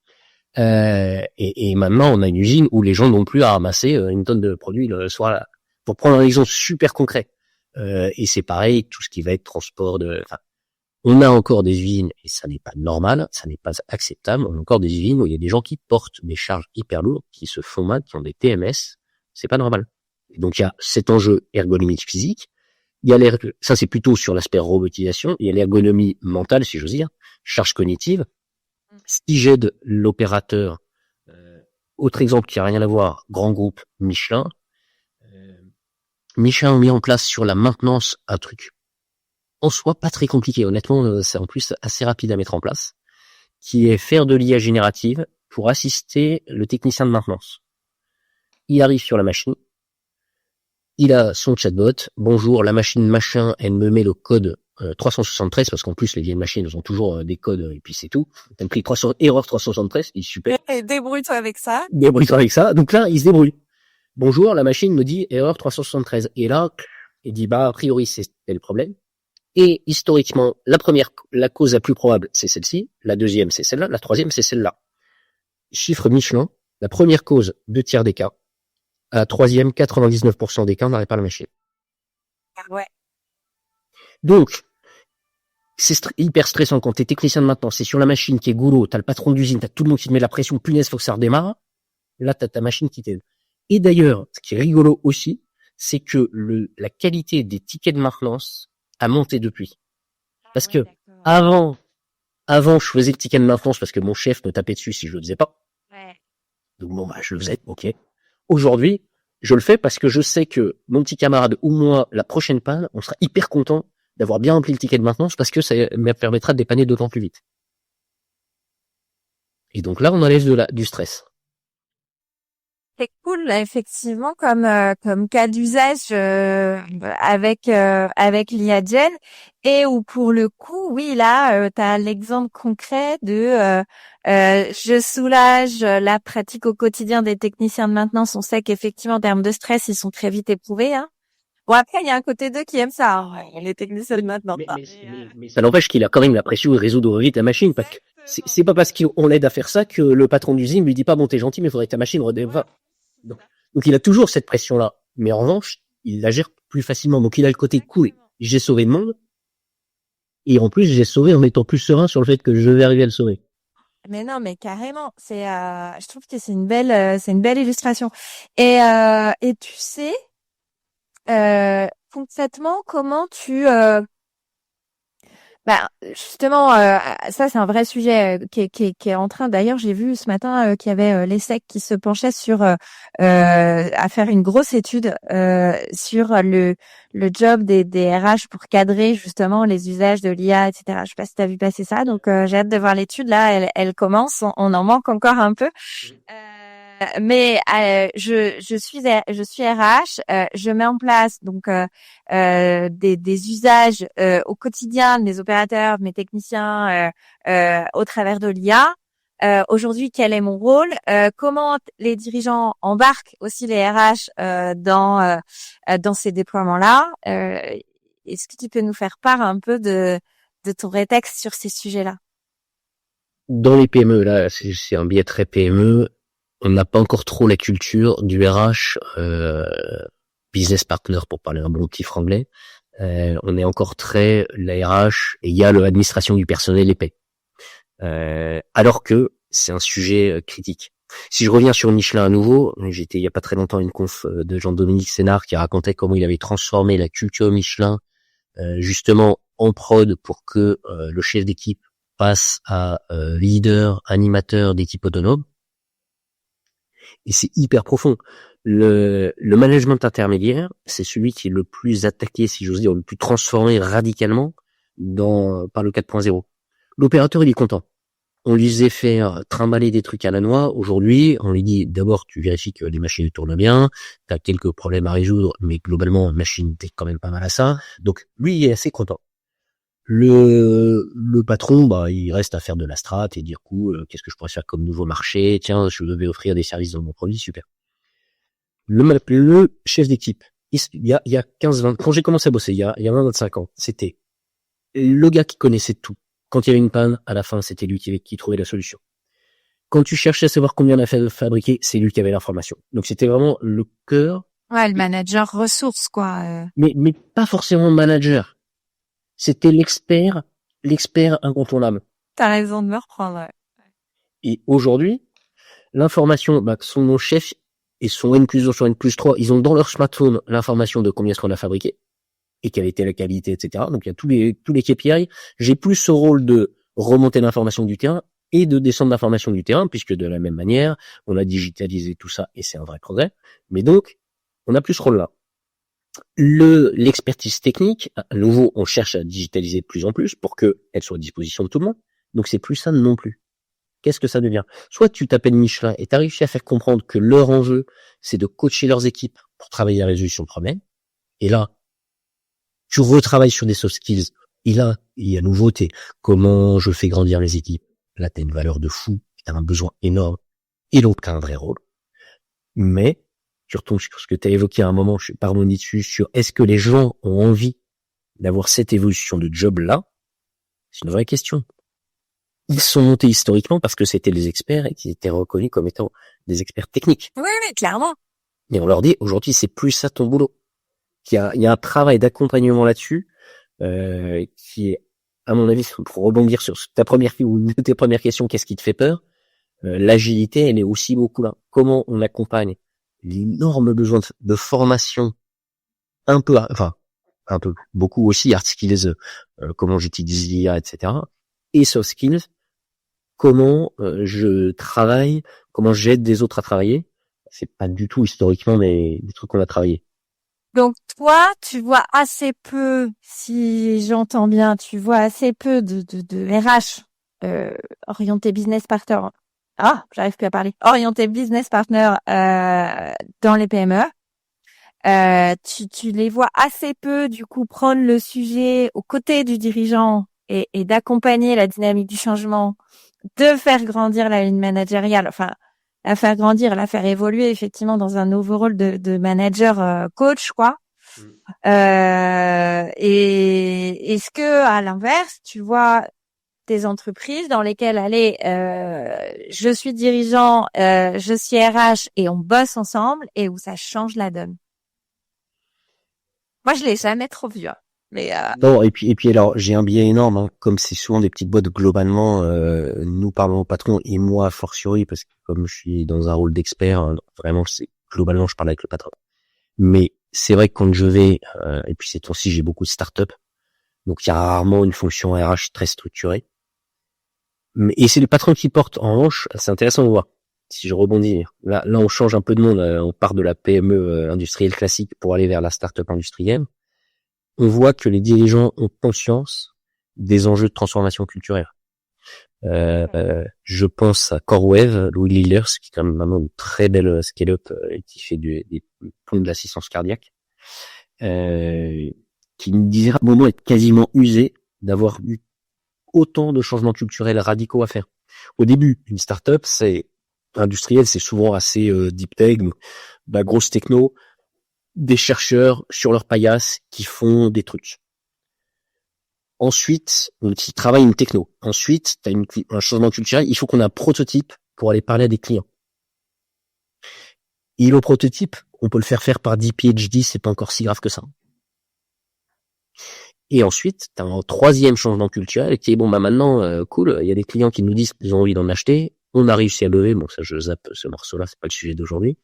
Et maintenant on a une usine où les gens n'ont plus à ramasser 1 tonne de produits le soir là. Pour prendre un exemple super concret. Et c'est pareil, tout ce qui va être transport on a encore des usines, et ça n'est pas normal, ça n'est pas acceptable, on a encore des usines où il y a des gens qui portent des charges hyper lourdes, qui se font mal, qui ont des TMS, c'est pas normal. Et donc il y a cet enjeu ergonomique physique, il y a ça c'est plutôt sur l'aspect robotisation, il y a l'ergonomie mentale, si j'ose dire, charge cognitive. Si j'aide l'opérateur, autre exemple qui a rien à voir, grand groupe Michelin a mis en place sur la maintenance un truc en soi pas très compliqué, honnêtement, c'est en plus assez rapide à mettre en place, qui est faire de l'IA générative pour assister le technicien de maintenance. Il arrive sur la machine, il a son chatbot, bonjour, la machine machin, elle me met le code 373, parce qu'en plus les vieilles machines elles ont toujours des codes et puis c'est tout. T'as pris erreur 373, il est super. Débrouille-toi avec ça. Donc là, il se débrouille. Bonjour, la machine me dit erreur 373. Et là, il dit a priori c'est le problème. Et historiquement, la cause la plus probable, c'est celle-ci. La deuxième, c'est celle-là. La troisième, c'est celle-là. Chiffre Michelin. La première cause, 2/3 des cas. À la troisième, 99% des cas, on n'arrête pas la machine. Ouais. Donc, c'est hyper stressant quand t'es technicien de maintenance. C'est sur la machine qui est goulot. T'as le patron d'usine, t'as tout le monde qui te met la pression. Punaise, faut que ça redémarre. Là, t'as ta machine qui t'aide. Et d'ailleurs, ce qui est rigolo aussi, c'est que la qualité des tickets de maintenance a monté depuis. Parce que avant, je faisais le ticket de maintenance parce que mon chef me tapait dessus si je le faisais pas. Ouais. Donc je le faisais, ok. Aujourd'hui, je le fais parce que je sais que mon petit camarade ou moi, la prochaine panne, on sera hyper content d'avoir bien rempli le ticket de maintenance parce que ça me permettra de dépanner d'autant plus vite. Et donc là, on enlève du stress. C'est cool, là, effectivement, comme cas d'usage avec l'IA Gen, et où pour le coup, oui, là, tu as l'exemple concret de je soulage la pratique au quotidien des techniciens de maintenance. On sait qu'effectivement, en termes de stress, ils sont très vite éprouvés. Hein. Bon, après, il y a un côté d'eux qui aime ça, hein, les techniciens de maintenance. Mais ça n'empêche qu'il a quand même la pression de résoudre vite la machine, parce que c'est pas parce qu'on l'aide à faire ça que le patron d'usine lui dit pas bon t'es gentil mais il faudrait que ta machine redémarre. Donc il a toujours cette pression-là. Mais en revanche, il la gère plus facilement. Donc il a le côté cool. J'ai sauvé le monde. Et en plus, j'ai sauvé en étant plus serein sur le fait que je vais arriver à le sauver. Mais non, mais carrément, je trouve que c'est une belle illustration. Et tu sais, concrètement, comment bah, justement, ça c'est un vrai sujet qui est en train. D'ailleurs, j'ai vu ce matin qu'il y avait l'ESSEC qui se penchait sur à faire une grosse étude sur le job des RH pour cadrer justement les usages de l'IA, etc. Je sais pas si tu as vu passer ça. Donc j'ai hâte de voir l'étude. Là, elle commence. On en manque encore un peu. Mais je suis RH. Je mets en place donc des usages au quotidien de mes opérateurs, de mes techniciens au travers de l'IA. Aujourd'hui, quel est mon rôle? Comment les dirigeants embarquent aussi les RH dans ces déploiements-là? Est-ce que tu peux nous faire part un peu de ton rétexte sur ces sujets-là? Dans les PME, là, c'est un biais très PME. On n'a pas encore trop la culture du RH, business partner pour parler un bon petit franglais. On est encore très la RH et il y a l'administration du personnel et paie. Alors que c'est un sujet critique. Si je reviens sur Michelin à nouveau, j'étais il y a pas très longtemps à une conf de Jean-Dominique Sénard qui racontait comment il avait transformé la culture Michelin justement en prod pour que le chef d'équipe passe à leader, animateur d'équipe autonome. Et c'est hyper profond. Le management intermédiaire, c'est celui qui est le plus attaqué, si j'ose dire, le plus transformé radicalement par le 4.0. L'opérateur, il est content. On lui faisait faire trimballer des trucs à la noix. Aujourd'hui, on lui dit, d'abord, tu vérifies que les machines tournent bien, tu as quelques problèmes à résoudre, mais globalement, la machine, t'es quand même pas mal à ça. Donc, lui, il est assez content. Le patron, bah, il reste à faire de la strat et dire, qu'est-ce que je pourrais faire comme nouveau marché? Tiens, je devais offrir des services dans mon produit, super. Le chef d'équipe, il y a 15-20, quand j'ai commencé à bosser, il y a 20-25 ans, c'était le gars qui connaissait tout. Quand il y avait une panne, à la fin, c'était lui qui trouvait la solution. Quand tu cherchais à savoir combien on a fait de fabriquer, c'est lui qui avait l'information. Donc c'était vraiment le cœur. Ouais, le manager ressources, quoi. Mais pas forcément manager. C'était l'expert incontournable. T'as raison de me reprendre, ouais. Et aujourd'hui, l'information, que son chef et son N+2 sur N+3, ils ont dans leur smartphone l'information de combien est-ce qu'on a fabriqué et quelle était la qualité, etc. Donc il y a tous les KPI. J'ai plus ce rôle de remonter l'information du terrain et de descendre l'information du terrain, puisque de la même manière, on a digitalisé tout ça et c'est un vrai progrès. Mais donc, on a plus ce rôle-là. L'expertise technique, à nouveau, on cherche à digitaliser de plus en plus pour qu'elle soit à disposition de tout le monde. Donc c'est plus ça non plus. Qu'est-ce que ça devient? Soit tu t'appelles Michelin et t'as réussi à faire comprendre que leur enjeu, c'est de coacher leurs équipes pour travailler à la résolution de problèmes. Et là, tu retravailles sur des soft skills. Et là, il y a nouveauté. Comment je fais grandir les équipes? Là, t'as une valeur de fou. T'as un besoin énorme. Et l'autre, t'as un vrai rôle. Mais, tu retombes sur ce que t'as évoqué à un moment, je suis pas rebondi dessus, sur est-ce que les gens ont envie d'avoir cette évolution de job-là? C'est une vraie question. Ils sont montés historiquement parce que c'était les experts et qu'ils étaient reconnus comme étant des experts techniques. Oui, clairement. Et on leur dit, aujourd'hui, c'est plus ça ton boulot. Il y a un travail d'accompagnement là-dessus, qui est, à mon avis, pour rebondir sur ta première ou une de tes premières questions, qu'est-ce qui te fait peur? L'agilité, elle est aussi beaucoup là. Comment on accompagne l'énorme besoin de formation, beaucoup aussi, hard skills, comment j'utilise l'IA, etc. Et soft skills, comment je travaille, comment j'aide des autres à travailler. C'est pas du tout historiquement des trucs qu'on a travaillé. Donc toi, tu vois assez peu, si j'entends bien, tu vois assez peu de RH orienté business partner. Ah, j'arrive plus à parler. Orienté business partner dans les PME. Tu les vois assez peu, du coup, prendre le sujet aux côtés du dirigeant et d'accompagner la dynamique du changement, de faire grandir la ligne managériale, enfin, la faire grandir, la faire évoluer effectivement dans un nouveau rôle de manager coach, quoi. Et est-ce que, à l'inverse, tu vois des entreprises dans lesquelles, allez, je suis dirigeant, je suis RH et on bosse ensemble et où ça change la donne? Moi, je l'ai jamais trop vu. Hein. Mais Non, et puis alors, j'ai un biais énorme, hein, comme c'est souvent des petites boîtes globalement, nous parlons au patron et moi a fortiori, parce que comme je suis dans un rôle d'expert, vraiment, c'est globalement, je parle avec le patron. Mais c'est vrai que quand je vais, et puis ces temps-ci, j'ai beaucoup de start-up, donc il y a rarement une fonction RH très structurée. Et c'est le patron qui porte. En revanche, c'est intéressant de voir. Si je rebondis, là, on change un peu de monde. On part de la PME industrielle classique pour aller vers la start-up industrielle. On voit que les dirigeants ont conscience des enjeux de transformation culturelle. Je pense à CoreWeave, Louis Lillers, qui est quand même maintenant une très belle scale-up et qui fait des pompes d'assistance cardiaque, qui me disait à un moment être quasiment usé d'avoir eu autant de changements culturels radicaux à faire. Au début, une start-up, c'est industriel, c'est souvent assez deep tech, grosse techno, des chercheurs sur leur paillasse qui font des trucs. Ensuite, qui travaillent une techno. Ensuite, tu as un changement culturel, il faut qu'on ait un prototype pour aller parler à des clients. Et le prototype, on peut le faire par 10 PhD, c'est pas encore si grave que ça. Et ensuite, tu as un troisième changement culturel qui est, maintenant, cool, il y a des clients qui nous disent qu'ils ont envie d'en acheter, on a réussi à lever, bon ça je zappe ce morceau-là, c'est pas le sujet d'aujourd'hui.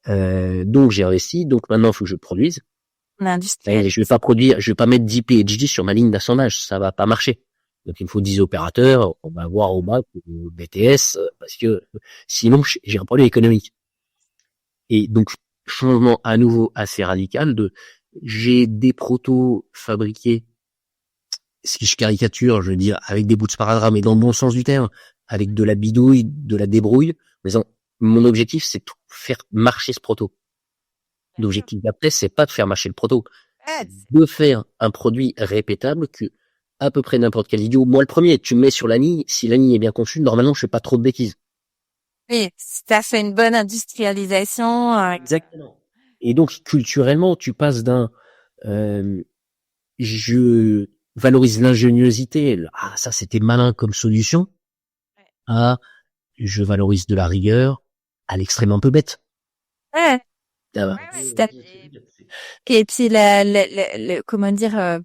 Donc j'ai investi, donc maintenant il faut que je produise. l'industriel. Je vais pas mettre 10 PhD sur ma ligne d'assemblage, ça va pas marcher. Donc il me faut 10 opérateurs, on va avoir au bac ou BTS, parce que sinon j'ai un problème économique. Et donc changement à nouveau assez radical j'ai des protos fabriqués, si je caricature, je veux dire, avec des bouts de sparadrap, mais dans le bon sens du terme, avec de la bidouille, de la débrouille. Mais mon objectif, c'est de faire marcher ce proto. L'objectif d'après, c'est pas de faire marcher le proto, c'est de faire un produit répétable que à peu près n'importe quel idiot. Moi, le premier, tu me mets sur la ligne, si la ligne est bien conçue, normalement, je fais pas trop de bêtises. Oui, si t'as fait une bonne industrialisation. Exactement. Et donc, culturellement, tu passes je valorise l'ingéniosité, ça c'était malin comme solution, à je valorise de la rigueur, à l'extrême un peu bête. Ouais. Ah bah. Et puis comment dire,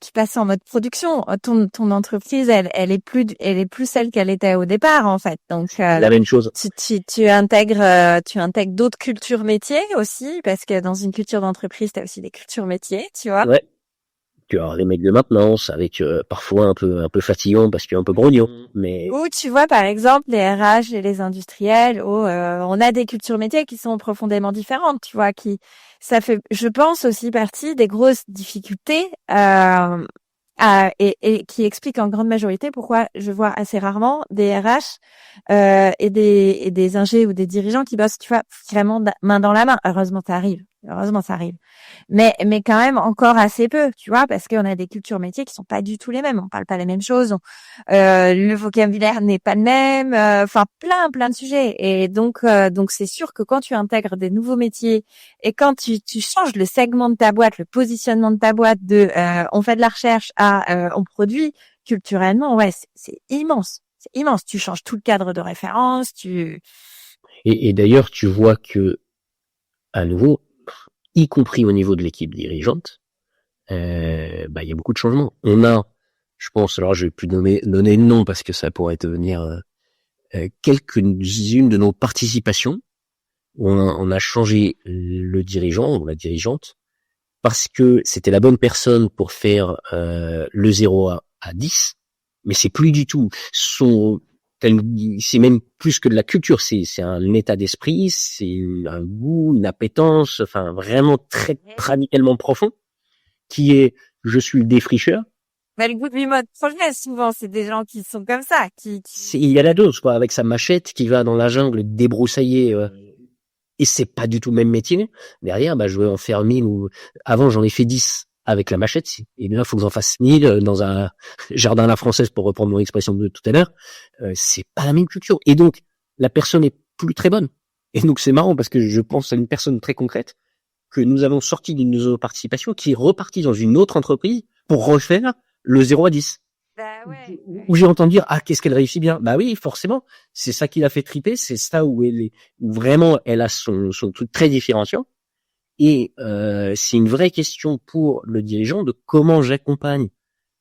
tu passes en mode production. Ton entreprise, elle est plus celle qu'elle était au départ en fait. Donc La même chose. tu intègres d'autres cultures métiers aussi, parce que dans une culture d'entreprise, t'as aussi des cultures métiers, tu vois. Ouais. Tu as les mecs de maintenance avec parfois un peu fatigant parce qu'il est un peu grognon, mais Ou tu vois par exemple les RH et les industriels où on a des cultures métiers qui sont profondément différentes, tu vois, ça fait, je pense, aussi partie des grosses difficultés et qui explique en grande majorité pourquoi je vois assez rarement des RH et des ingés ou des dirigeants qui bossent, tu vois, vraiment main dans la main. Heureusement ça arrive. Mais quand même encore assez peu, tu vois, parce qu'on a des cultures métiers qui sont pas du tout les mêmes. On parle pas les mêmes choses. Le vocabulaire n'est pas le même. Enfin, plein de sujets. Et donc c'est sûr que quand tu intègres des nouveaux métiers et quand tu changes le segment de ta boîte, le positionnement de ta boîte on fait de la recherche à on produit culturellement, ouais, c'est immense. C'est immense. Tu changes tout le cadre de référence. et d'ailleurs tu vois que à nouveau, y compris au niveau de l'équipe dirigeante, il y a beaucoup de changements. On a, je pense, alors je vais plus donner de nom parce que ça pourrait devenir quelques-unes de nos participations. On a changé le dirigeant ou la dirigeante parce que c'était la bonne personne pour faire le 0 à 10, mais c'est plus du tout c'est même plus que de la culture, c'est un état d'esprit, c'est un goût, une appétence, enfin vraiment très radicalement profond, qui est je suis le défricheur. Le goût du mode projet, souvent, c'est des gens qui sont comme ça, Il y a la dose, quoi, avec sa machette qui va dans la jungle débroussailler, et c'est pas du tout le même métier. Derrière, je vais en faire 1000 ou, avant, j'en ai fait 10 avec la machette, et là, il faut que j'en fasse 1000 dans un jardin à la française, pour reprendre mon expression de tout à l'heure. C'est pas la même culture. Et donc, la personne est plus très bonne. Et donc, c'est marrant parce que je pense à une personne très concrète que nous avons sorti d'une de nos participations qui est repartie dans une autre entreprise pour refaire le 0 à 10. Bah ouais. Où j'ai entendu dire, qu'est-ce qu'elle réussit bien. Bah oui, forcément. C'est ça qui l'a fait triper. C'est ça où vraiment elle a son truc très différenciant. Et c'est une vraie question pour le dirigeant de comment j'accompagne,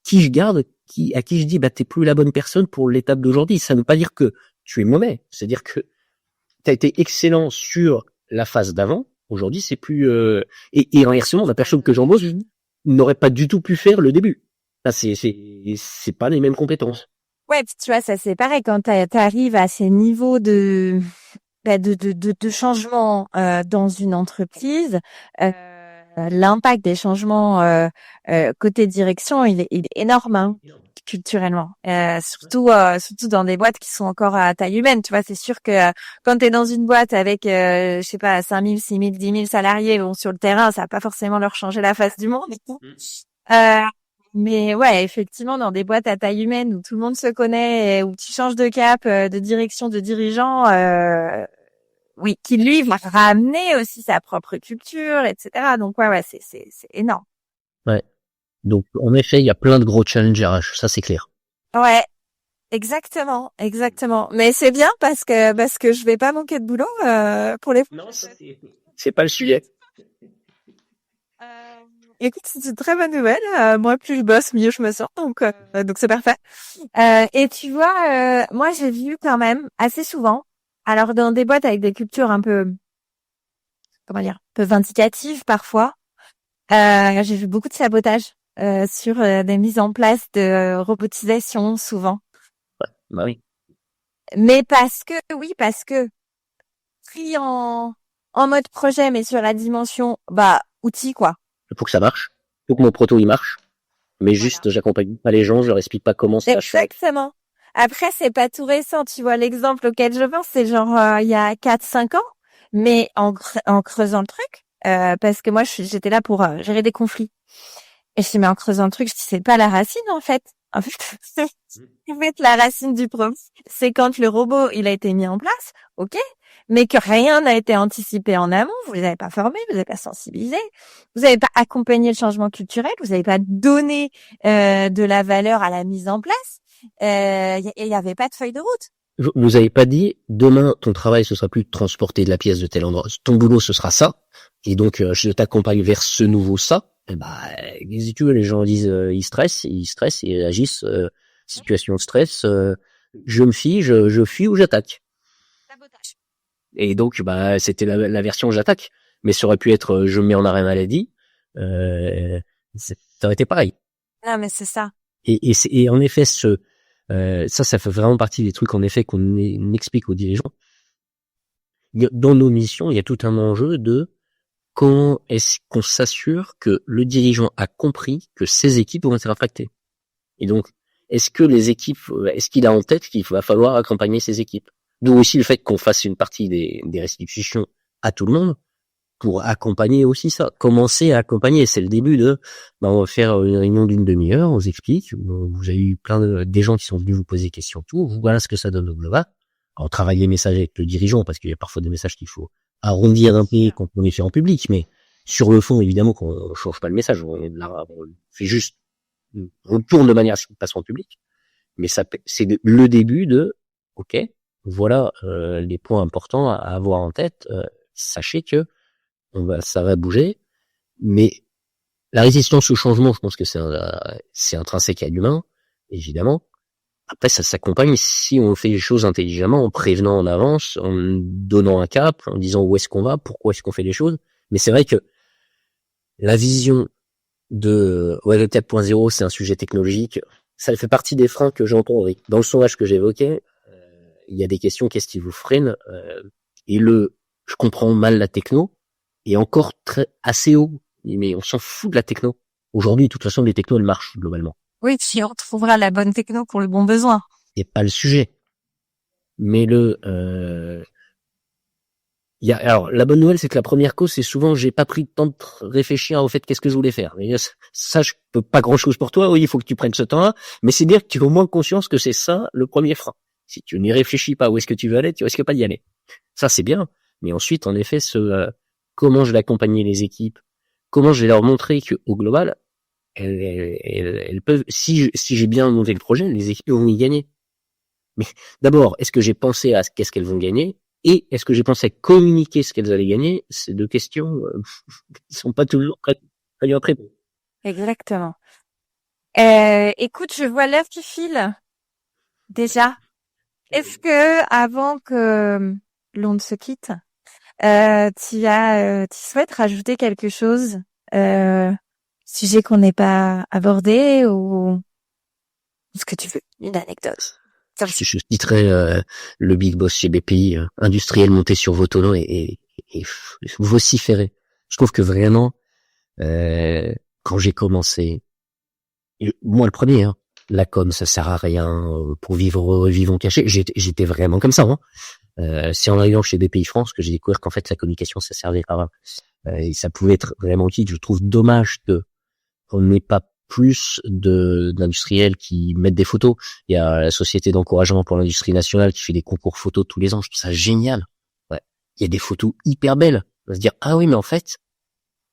qui je garde, à qui je dis t'es plus la bonne personne pour l'étape d'aujourd'hui. Ça ne veut pas dire que tu es mauvais, c'est-à-dire que tu as été excellent sur la phase d'avant. Aujourd'hui, c'est plus et inversement, la personne que j'embauche n'aurait pas du tout pu faire le début. Là, c'est pas les mêmes compétences. Ouais, puis tu vois, ça c'est pareil quand t'arrives à ces niveaux de changement dans une entreprise. L'impact des changements côté direction, il est énorme, hein, culturellement. Surtout dans des boîtes qui sont encore à taille humaine. Tu vois, c'est sûr que quand t'es dans une boîte avec, je sais pas, 5000, 6000, 10 000 salariés, bon, sur le terrain, ça va pas forcément leur changer la face du monde. Euh, mais ouais, effectivement, dans des boîtes à taille humaine où tout le monde se connaît, et où tu changes de cap, de direction, de dirigeant, oui, qui lui va ramener aussi sa propre culture, etc. Donc ouais, c'est énorme. Ouais. Donc en effet, il y a plein de gros challenges RH, ça c'est clair. Ouais, exactement. Mais c'est bien parce que je vais pas manquer de boulot pour les. Non, c'est pas le sujet. Écoute, c'est une très bonne nouvelle. Moi, plus je bosse, mieux je me sens. Donc c'est parfait. Et tu vois, moi, j'ai vu quand même assez souvent. Alors, dans des boîtes avec des cultures un peu, comment dire, un peu vindicatives parfois, j'ai vu beaucoup de sabotage sur des mises en place de robotisation souvent. Ouais, bah oui. Mais parce que pris en mode projet, mais sur la dimension, outil quoi. Il faut que ça marche. Il faut que mon proto il marche. Mais Voilà. juste, j'accompagne pas les gens, je leur explique pas comment ça se fait. Exactement. Après, c'est pas tout récent. Tu vois, l'exemple auquel je pense, c'est genre il y a 4-5 ans. Mais en creusant le truc, parce que moi, j'étais là pour gérer des conflits. Et je dis, mais en creusant le truc, je dis, c'est pas la racine, en fait. En fait, la racine du problème, c'est quand le robot, il a été mis en place, ok, mais que rien n'a été anticipé en amont, vous les avez pas formés, vous les avez pas sensibilisés, vous avez pas accompagné le changement culturel, vous avez pas donné de la valeur à la mise en place, il y avait pas de feuille de route. Vous avez pas dit, demain, ton travail, ce sera plus de transporter de la pièce de tel endroit. Ton boulot, ce sera ça. Et donc, je t'accompagne vers ce nouveau ça. Et qu'est-ce que tu veux, les gens disent, ils stressent et agissent, situation de stress, je me fie, je fuis ou j'attaque. Sabotage. Et donc, c'était la version j'attaque. Mais ça aurait pu être, je me mets en arrêt maladie, ça aurait été pareil. Non, mais c'est ça. Et en effet, ça fait vraiment partie des trucs en effet qu'on explique aux dirigeants. Dans nos missions, il y a tout un enjeu de comment est-ce qu'on s'assure que le dirigeant a compris que ses équipes vont être impactées. Et donc, est-ce qu'il a en tête qu'il va falloir accompagner ses équipes? D'où aussi le fait qu'on fasse une partie des restitutions à tout le monde pour accompagner aussi ça. Commencer à accompagner, c'est le début on va faire une réunion d'une demi-heure, on vous explique, vous avez eu des gens qui sont venus vous poser des questions, tout, voilà ce que ça donne au global. On travaille les messages avec le dirigeant parce qu'il y a parfois des messages qu'il faut arrondir un peu quand on les fait en public, mais sur le fond, évidemment qu'on ne change pas le message, on fait juste, on tourne de manière à ce qu'il passe en public, mais ça, c'est le début ok, voilà les points importants à avoir en tête, sachez que ça va bouger, mais la résistance au changement, je pense que c'est intrinsèque à l'humain, évidemment. Après, ça s'accompagne si on fait les choses intelligemment, en prévenant en avance, en donnant un cap, en disant où est-ce qu'on va, pourquoi est-ce qu'on fait les choses. Mais c'est vrai que la vision de Web 4.0, c'est un sujet technologique. Ça fait partie des freins que j'entends. Dans le sondage que j'évoquais, il y a des questions, qu'est-ce qui vous freine je comprends mal la techno, est encore assez haut. Mais on s'en fout de la techno. Aujourd'hui, de toute façon, les technos, elles marchent globalement. Oui, si on trouvera la bonne techno pour le bon besoin. C'est pas le sujet. Mais alors, la bonne nouvelle, c'est que la première cause, c'est souvent, j'ai pas pris le temps de réfléchir au fait qu'est-ce que je voulais faire. Mais ça, je peux pas grand chose pour toi. Oui, il faut que tu prennes ce temps-là. Mais c'est dire que tu as au moins conscience que c'est ça, le premier frein. Si tu n'y réfléchis pas où est-ce que tu veux aller, tu risques pas d'y aller. Ça, c'est bien. Mais ensuite, en effet, comment je vais accompagner les équipes, comment je vais leur montrer que, au global, elles peuvent, si j'ai bien monté le projet, les équipes vont y gagner. Mais d'abord, est-ce que j'ai pensé à qu'est-ce qu'elles vont gagner? et est-ce que j'ai pensé à communiquer ce qu'elles allaient gagner? C'est deux questions qui sont pas toujours très bien traitées. Exactement. Écoute, je vois l'heure qui file déjà. Est-ce que avant que l'on ne se quitte, tu souhaites rajouter quelque chose, sujet qu'on n'ait pas abordé ou ce que tu veux, une anecdote. Je citerai le big boss chez BPI, industriel monté sur vos tonneaux et vociférer. Je trouve que vraiment, quand j'ai commencé, moi le premier, hein, la com ça sert à rien pour vivons cachés. J'étais vraiment comme ça. Hein. C'est en arrivant chez BPI France que j'ai découvert qu'en fait la communication ça servait pas. Et ça pouvait être vraiment utile. Je trouve dommage qu'on n'ait pas plus d'industriels qui mettent des photos. Il y a la Société d'encouragement pour l'industrie nationale qui fait des concours photos tous les ans. Je trouve ça génial. Ouais. Il y a des photos hyper belles. On va se dire, ah oui, mais en fait,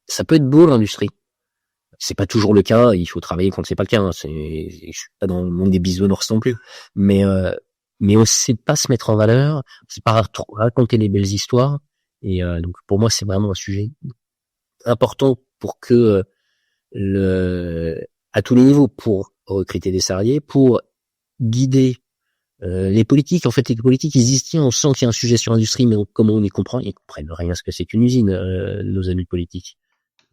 ça peut être beau l'industrie. C'est pas toujours le cas. Il faut travailler quand c'est pas le cas. Hein. Je suis pas dans le monde des bisounours non plus. Mais on sait pas se mettre en valeur. C'est pas raconter les belles histoires. Et donc pour moi, c'est vraiment un sujet important pour que à tous les niveaux, pour recruter des salariés, pour guider les politiques. En fait, les politiques, ils disent tiens, on sent qu'il y a un sujet sur l'industrie, mais comment on y comprend? Ils comprennent rien ce que c'est qu'une usine, nos amis politiques.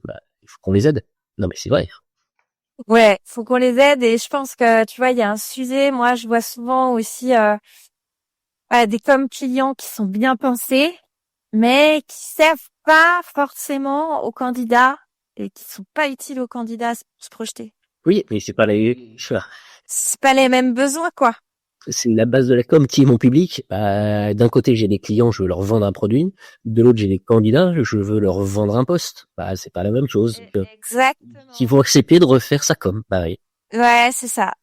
Bah, il faut qu'on les aide. Non, mais c'est vrai. Ouais, faut qu'on les aide et je pense que tu vois, il y a un sujet. Moi, je vois souvent aussi des com clients qui sont bien pensés, mais qui servent pas forcément aux candidats et qui sont pas utiles aux candidats pour se projeter. Oui, mais c'est pas C'est pas les mêmes besoins, quoi. c'est la base de la com qui est mon public. Bah, d'un côté, j'ai des clients, je veux leur vendre un produit. De l'autre, j'ai des candidats, je veux leur vendre un poste. Bah, c'est pas la même chose. Exactement. Ils vont accepter de refaire ça comme, bah oui. Ouais, c'est ça.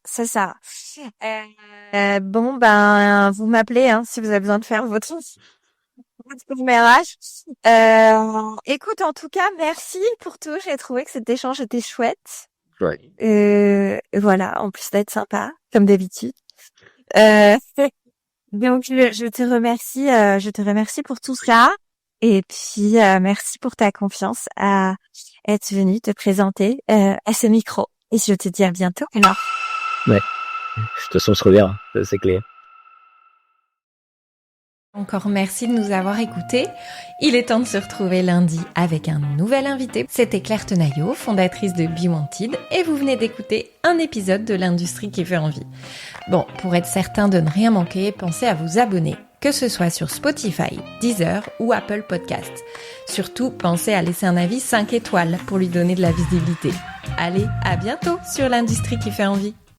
Bon, ben, vous m'appelez, hein, si vous avez besoin de faire votre RH. Écoute, en tout cas, merci pour tout. J'ai trouvé que cet échange était chouette. Ouais. Voilà, en plus d'être sympa, comme d'habitude. Donc je te remercie pour tout ça. Et puis merci pour ta confiance à être venu te présenter à ce micro. Et je te dis à bientôt. Alors. Ouais. De toute façon, on se reverra, ça, c'est clair. Encore merci de nous avoir écoutés. Il est temps de se retrouver lundi avec un nouvel invité. C'était Claire Tenaillot, fondatrice de Be Wanted, et vous venez d'écouter un épisode de l'industrie qui fait envie. Bon, pour être certain de ne rien manquer, pensez à vous abonner, que ce soit sur Spotify, Deezer ou Apple Podcasts. Surtout, pensez à laisser un avis 5 étoiles pour lui donner de la visibilité. Allez, à bientôt sur l'industrie qui fait envie.